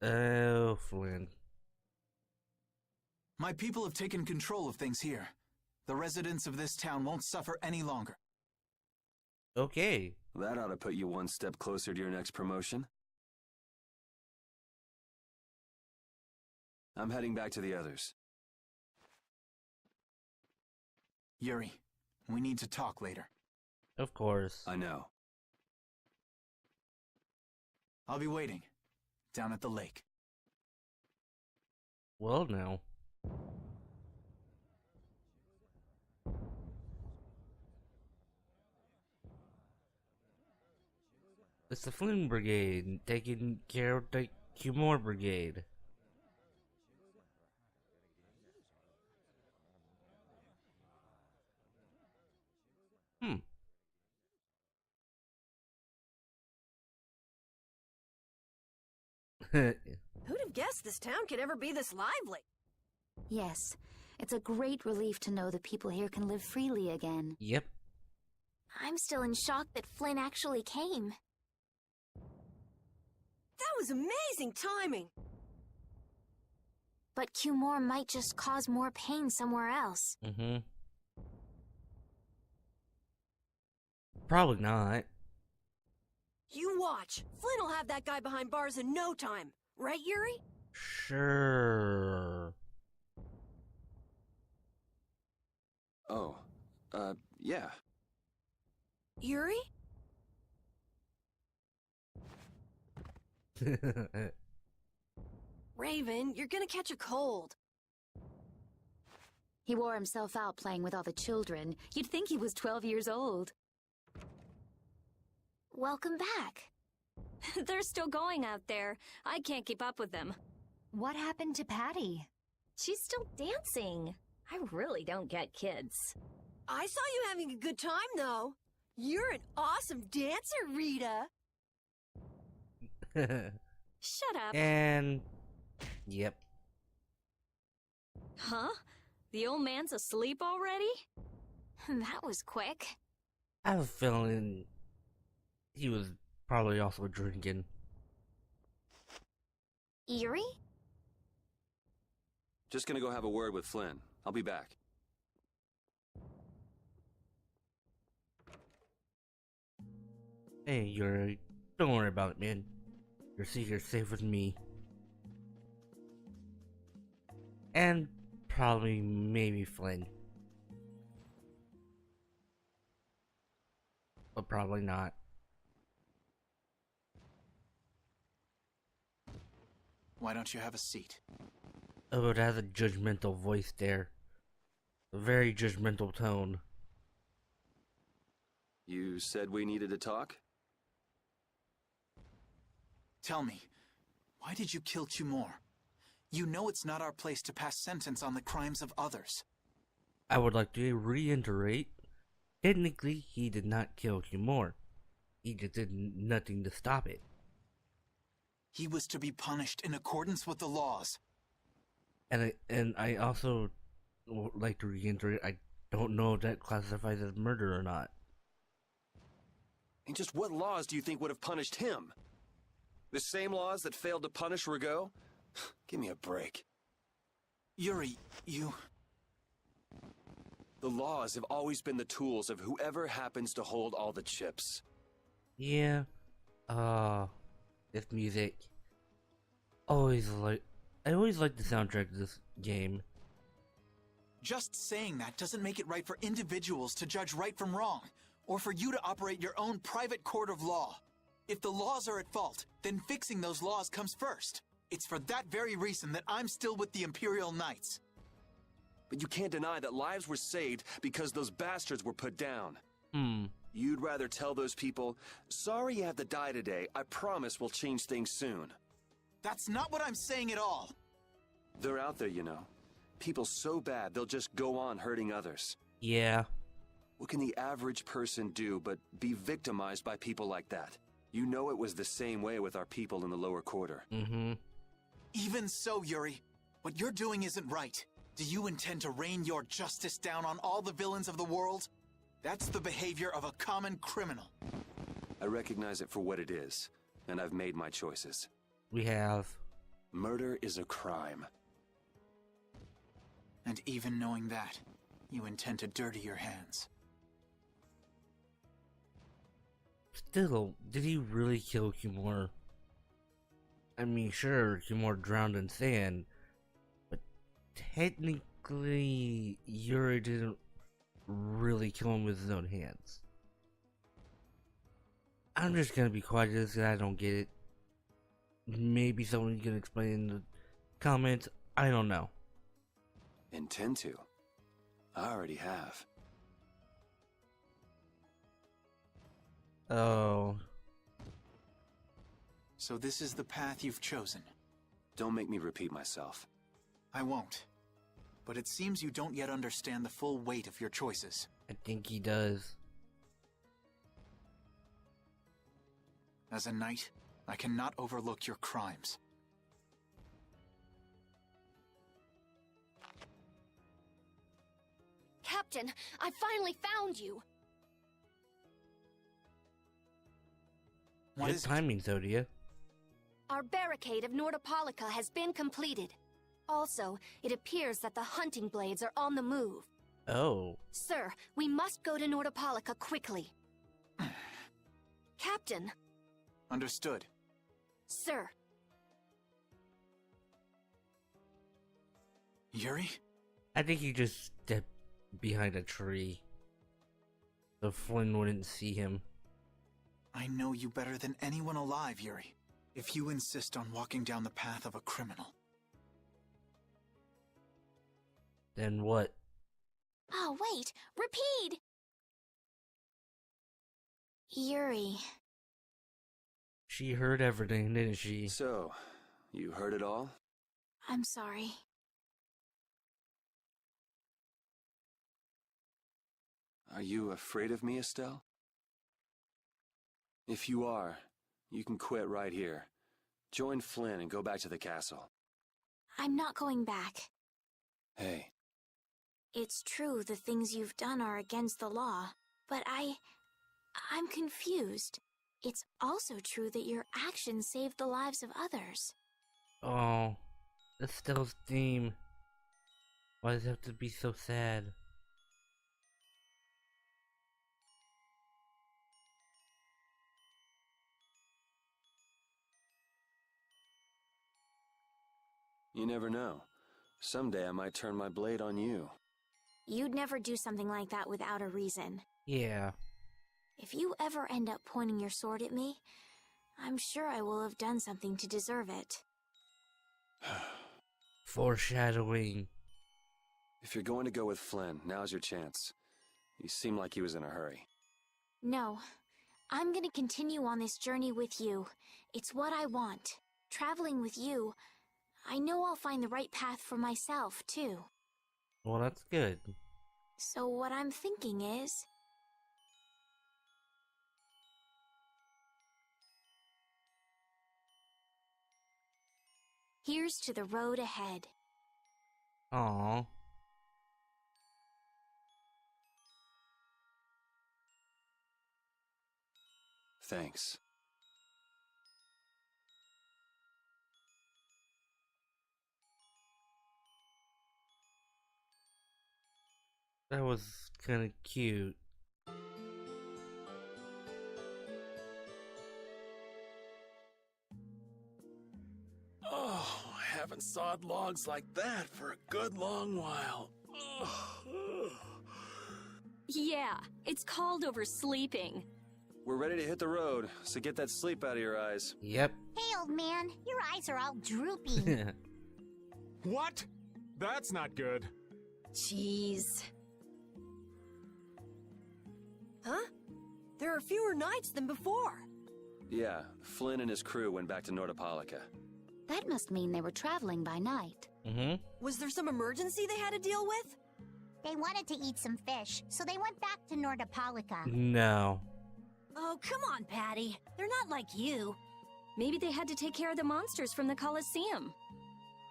Oh, Flynn. My people have taken control of things here. The residents of this town won't suffer any longer. Okay. That ought to put you one step closer to your next promotion. I'm heading back to the others. Yuri, we need to talk later. Of course. I know. I'll be waiting. Down at the lake. Well, now. It's the Flynn Brigade taking care of the Cumore Brigade. Who'd have guessed this town could ever be this lively? Yes, it's a great relief to know the people here can live freely again. Yep. I'm still in shock that Flynn actually came. That was amazing timing! But Cumore might just cause more pain somewhere else. Mm-hmm. Probably not. You watch. Flynn will have that guy behind bars in no time. Right, Yuri? Sure. Oh, yeah. Yuri? Raven, you're gonna catch a cold. He wore himself out playing with all the children. You'd think he was 12 years old. Welcome back. They're still going out there. I can't keep up with them. What happened to Patty? She's still dancing. I really don't get kids. I saw you having a good time, though. You're an awesome dancer, Rita. Shut up. And... yep. Huh? The old man's asleep already? That was quick. I have a feeling he was probably also drinking. Yuri? Just gonna go have a word with Flynn. I'll be back. Hey, Yuri, don't worry about it, man. Your secret's safe with me. And probably maybe Flynn. But probably not. Why don't you have a seat? Oh, it has a judgmental voice there. A very judgmental tone. You said we needed to talk? Tell me, why did you kill Cumore? You know it's not our place to pass sentence on the crimes of others. I would like to reiterate, technically he did not kill Cumore. He just did nothing to stop it. He was to be punished in accordance with the laws. And I also would like to reiterate, I don't know if that classifies as murder or not. And just what laws do you think would have punished him? The same laws that failed to punish Rigaud? Give me a break. Yuri, you... The laws have always been the tools of whoever happens to hold all the chips. Yeah, this music. I always like the soundtrack of this game. Just saying that doesn't make it right for individuals to judge right from wrong, or for you to operate your own private court of law. If the laws are at fault, then fixing those laws comes first. It's for that very reason that I'm still with the Imperial Knights. But you can't deny that lives were saved because those bastards were put down. Hmm. You'd rather tell those people, sorry you have to die today, I promise we'll change things soon. That's not what I'm saying at all. They're out there, you know. People so bad they'll just go on hurting others. Yeah. What can the average person do but be victimized by people like that? You know it was the same way with our people in the lower quarter. Mm-hmm. Even so, Yuri, what you're doing isn't right. Do you intend to rain your justice down on all the villains of the world? That's the behavior of a common criminal. I recognize it for what it is, and I've made my choices. We have. Murder is a crime. And even knowing that, you intend to dirty your hands. Still, did he really kill Cumore? I mean, sure, Cumore drowned in sand, but technically, Yuri didn't really kill him with his own hands. I'm just gonna be quiet because I don't get it. Maybe someone can explain in the comments. I don't know. Intend to. I already have. Oh. So this is the path you've chosen. Don't make me repeat myself. I won't. But it seems you don't yet understand the full weight of your choices. I think he does. As a knight, I cannot overlook your crimes. Captain, I finally found you! Good timing, Zodia. Our barricade of Nordopolica has been completed. Also, it appears that the hunting blades are on the move. Oh. Sir, we must go to Nordopolica quickly. Captain, Understood. Sir. Yuri? I think he just stepped behind a tree, so Flynn wouldn't see him. I know you better than anyone alive, Yuri. If you insist on walking down the path of a criminal. Then what? Oh, wait! Repeat! Yuri. She heard everything, didn't she? So, you heard it all? I'm sorry. Are you afraid of me, Estelle? If you are, you can quit right here. Join Flynn and go back to the castle. I'm not going back. Hey. It's true the things you've done are against the law, but I'm confused. It's also true that your actions saved the lives of others. Oh, Estelle's theme. Why does it have to be so sad? You never know. Someday I might turn my blade on you. You'd never do something like that without a reason. Yeah. If you ever end up pointing your sword at me, I'm sure I will have done something to deserve it. Foreshadowing. If you're going to go with Flynn, now's your chance. You seem like he was in a hurry. No. I'm gonna continue on this journey with you. It's what I want. Traveling with you, I know I'll find the right path for myself, too. Well, that's good. So what I'm thinking is... here's to the road ahead. Aww. Thanks. That was kind of cute. Oh, I haven't sawed logs like that for a good long while. Yeah, it's called oversleeping. We're ready to hit the road, so get that sleep out of your eyes. Yep. Hey, old man, your eyes are all droopy. What? That's not good. Jeez. Huh? There are fewer nights than before. Yeah, Flynn and his crew went back to Nordopolica. That must mean they were traveling by night. Mm-hmm. Was there some emergency they had to deal with? They wanted to eat some fish, so they went back to Nordopolica. No. Oh, come on, Patty. They're not like you. Maybe they had to take care of the monsters from the Colosseum.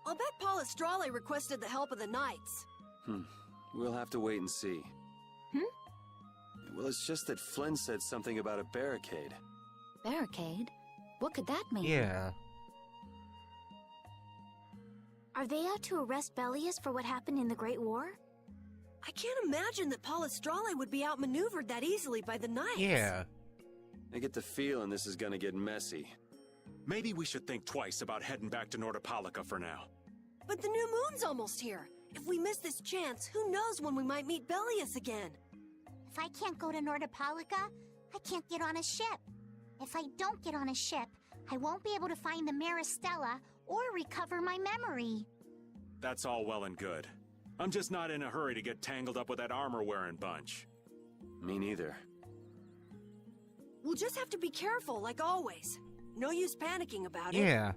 I'll bet Paul Estrale requested the help of the knights. We'll have to wait and see. Well, it's just that Flynn said something about a barricade. Barricade? What could that mean? Yeah. Are they out to arrest Bellius for what happened in the Great War? I can't imagine that Paul Estrale would be outmaneuvered that easily by the knights. Yeah. I get the feeling this is gonna get messy. Maybe we should think twice about heading back to Nordopolica for now. But the new moon's almost here. If we miss this chance, who knows when we might meet Bellius again? If I can't go to Nordopolica, I can't get on a ship. If I don't get on a ship, I won't be able to find the Maristella or recover my memory. That's all well and good. I'm just not in a hurry to get tangled up with that armor-wearing bunch. Me neither. We'll just have to be careful, like always. No use panicking about it. Yeah.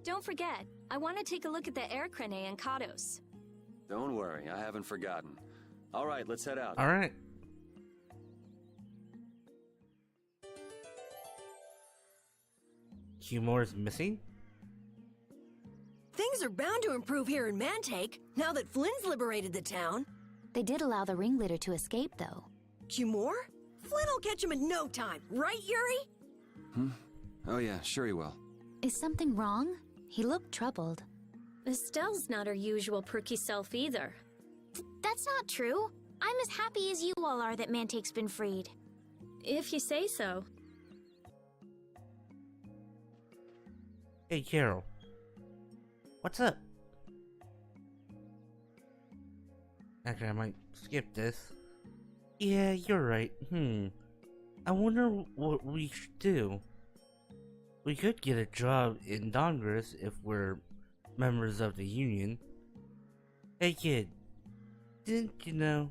Don't forget, I want to take a look at the Aircrene and Kados. Don't worry, I haven't forgotten. All right, let's head out. All right. Cumore's missing? Things are bound to improve here in Mantake, now that Flynn's liberated the town. They did allow the ringleader to escape, though. Cumore? Flynn will catch him in no time, right, Yuri? Oh yeah, sure he will. Is something wrong? He looked troubled. Estelle's not her usual perky self either. That's not true. I'm as happy as you all are that Mantake's been freed. If you say so. Hey, Carol. What's up? Actually, I might skip this. Yeah, you're right. I wonder what we should do. We could get a job in Congress if we're members of the union. Hey kid, didn't you know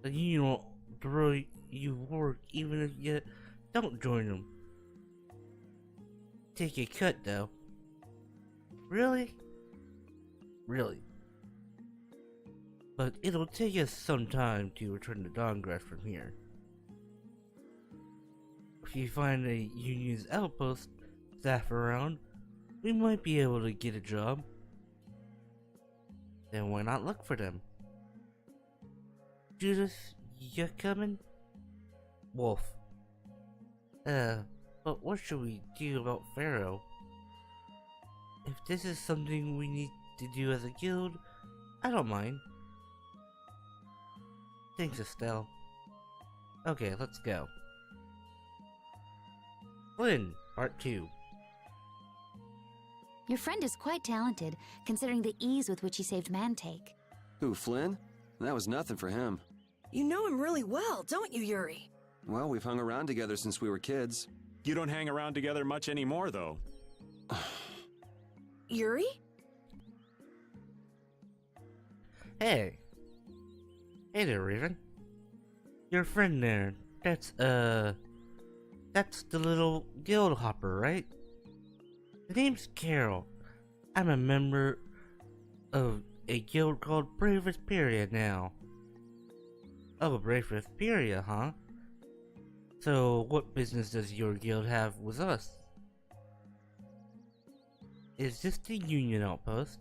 the union will throw you work even if you don't join them? Take a cut though. Really? Really? But it'll take us some time to return to Congress from here. If you find a union's outpost staff around, we might be able to get a job. Then why not look for them? Judas, you coming? Wolf. But what should we do about Pharaoh? If this is something we need to do as a guild, I don't mind. Thanks, Estelle. Okay, let's go. Flynn, Part 2. Your friend is quite talented, considering the ease with which he saved Mantake. Who, Flynn? That was nothing for him. You know him really well, don't you, Yuri? Well, we've hung around together since we were kids. You don't hang around together much anymore, though. Yuri? Hey. Hey there, Raven. Your friend there, that's the little guild hopper, right? The name's Carol. I'm a member of a guild called Brave Vesperia now. Oh, Brave Vesperia, huh? So, what business does your guild have with us? Is this the Union outpost?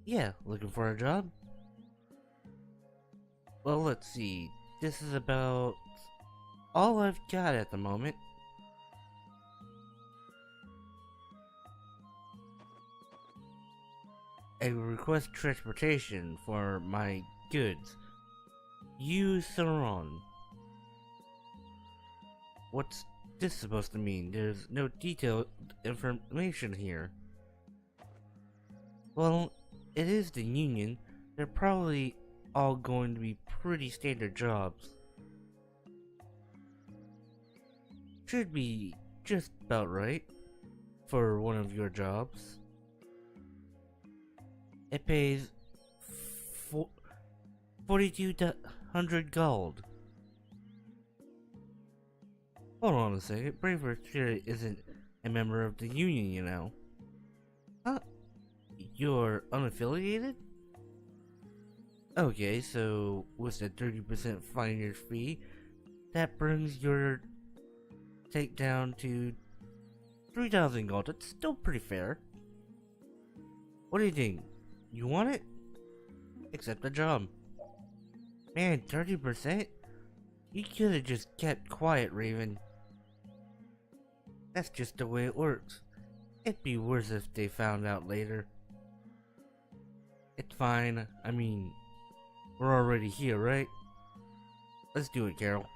Yeah, looking for a job? Well, let's see. This is about all I've got at the moment. I request transportation for my goods. Use Sauron. What's this supposed to mean? There's no detailed information here. Well, it is the Union. They're probably all going to be pretty standard jobs. Should be just about right for one of your jobs. It pays 4,200 gold. Hold on a second, Brave Vesperia isn't a member of the Union, you know. Huh? You're unaffiliated? Okay, so with the 30% finder's fee, that brings your take down to 3,000 gold. That's still pretty fair. What do you think? You want it? Accept the job. Man, 30%? You could have just kept quiet, Raven. That's just the way it works. It'd be worse if they found out later. It's fine. I mean, we're already here, right? Let's do it, Carol.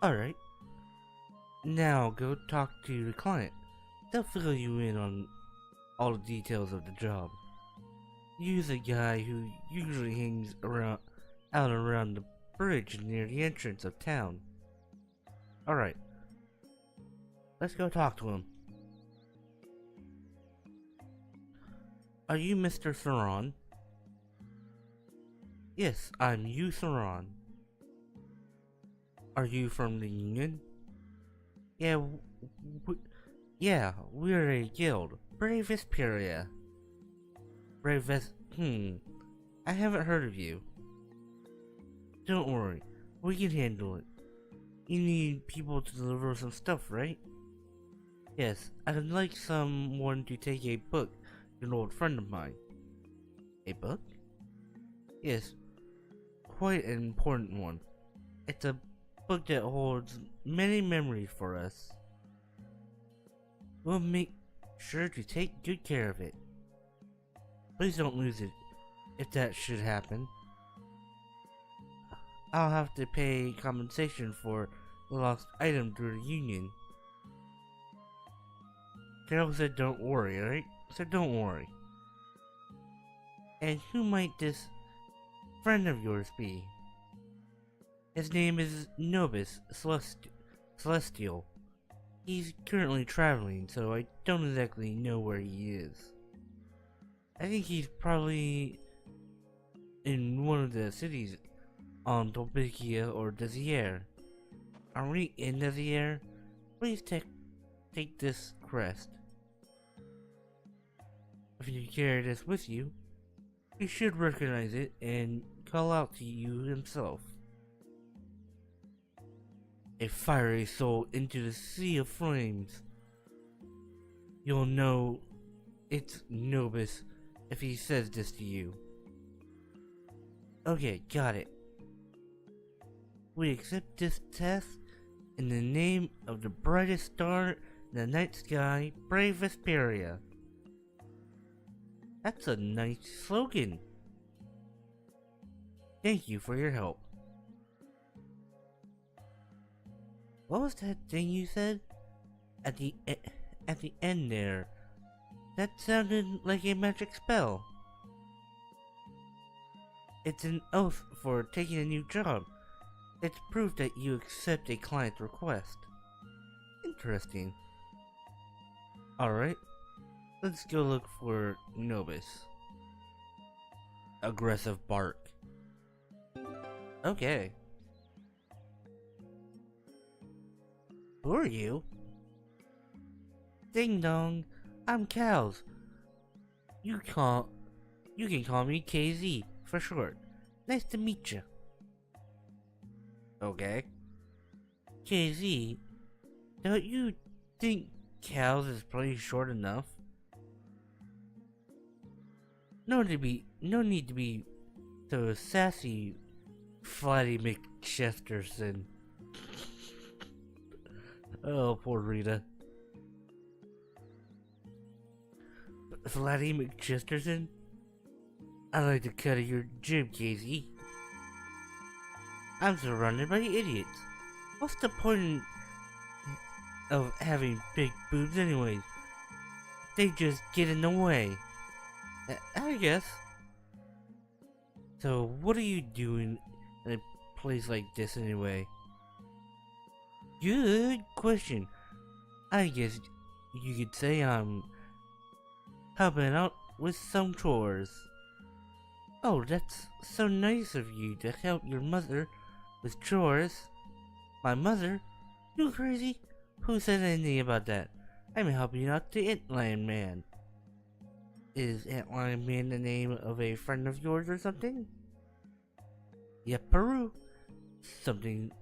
Alright. Now go talk to the client. They'll fill you in on all the details of the job. Use a guy who usually hangs around the bridge near the entrance of town. Alright. Let's go talk to him. Are you Mr. Sauron? Yes, I'm you, Sauron. Are you from the Union? Yeah, we're a guild. Brave Vesperia. I haven't heard of you. Don't worry, we can handle it. You need people to deliver some stuff, right? Yes, I'd like someone to take a book to an old friend of mine. A book? Yes, quite an important one. It's a book that holds many memories for us. We'll make sure to take good care of it. Please don't lose it, if that should happen. I'll have to pay compensation for the lost item through the union. Carol said don't worry, alright? So don't worry. And who might this friend of yours be? His name is Nobis Celestial. He's currently traveling, so I don't exactly know where he is. I think he's probably in one of the cities on Topikia or Desier. Are we in Desier? Please take this crest. If you carry this with you, he should recognize it and call out to you himself. A fiery soul into the sea of flames. You'll know it's Nobis if he says this to you. Okay, got it. We accept this test in the name of the brightest star in the night sky, brave Vesperia. That's a nice slogan. Thank you for your help. What was that thing you said? At the end there. That sounded like a magic spell. It's an oath for taking a new job. It's proof that you accept a client's request. Interesting. Alright. Let's go look for Nobis. Aggressive bark. Okay. Who are you? Ding dong, I'm Cows. You can call me KZ for short. Nice to meet you. Okay. KZ, don't you think Cows is pretty short enough? No need to be so sassy, Flatty McChesterton. Oh, poor Rita. Flatty McChesterton? I like the cut of your jib, Casey. I'm surrounded by idiots. What's the point of having big boobs anyways? They just get in the way. I guess. So, what are you doing in a place like this anyway? Good question. I guess you could say I'm helping out with some chores. Oh, that's so nice of you to help your mother with chores. My mother? You crazy? Who said anything about that? I'm helping out the Antlion Man. Is Antlion Man the name of a friend of yours or something? Yep, Peru. Something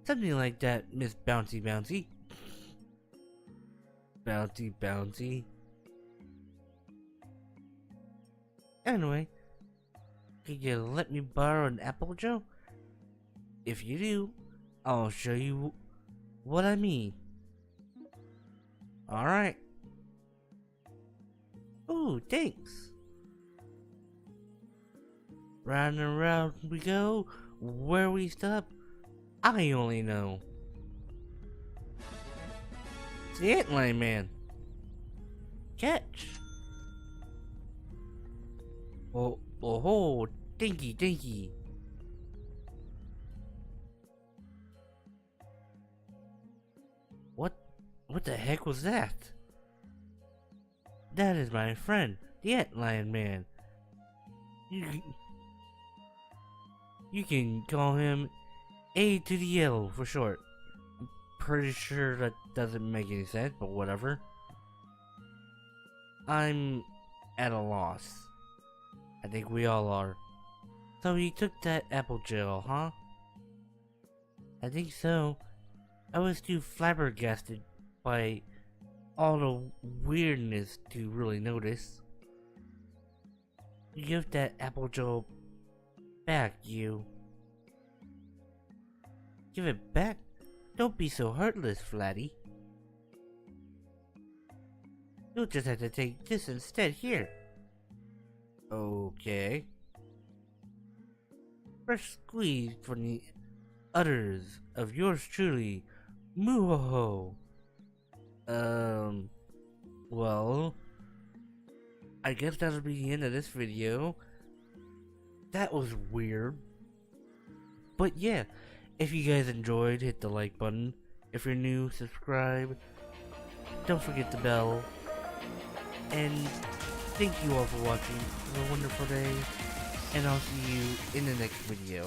like that, Miss Bouncy Bouncy. Bouncy Bouncy. Anyway, could you let me borrow an apple, Joe? If you do, I'll show you what I mean. Alright. Ooh, thanks. Round and round we go. Where we stop, I only know. It's the Antlion Man. Catch. Oh, dinky. What the heck was that? That is my friend, the Antlion Man. You can call him A to the L for short. I'm pretty sure that doesn't make any sense, but whatever. I'm at a loss. I think we all are. So you took that apple gel, huh? I think so. I was too flabbergasted by all the weirdness to really notice. You give that apple gel back, you. Give it back? Don't be so heartless, Flatty. You'll just have to take this instead here. Okay. fresh squeeze from the udders of yours truly, Mooho. Well, I guess that'll be the end of this video. That was weird. But yeah, if you guys enjoyed, hit the like button. If you're new, subscribe. Don't forget the bell. And thank you all for watching. Have a wonderful day. And I'll see you in the next video.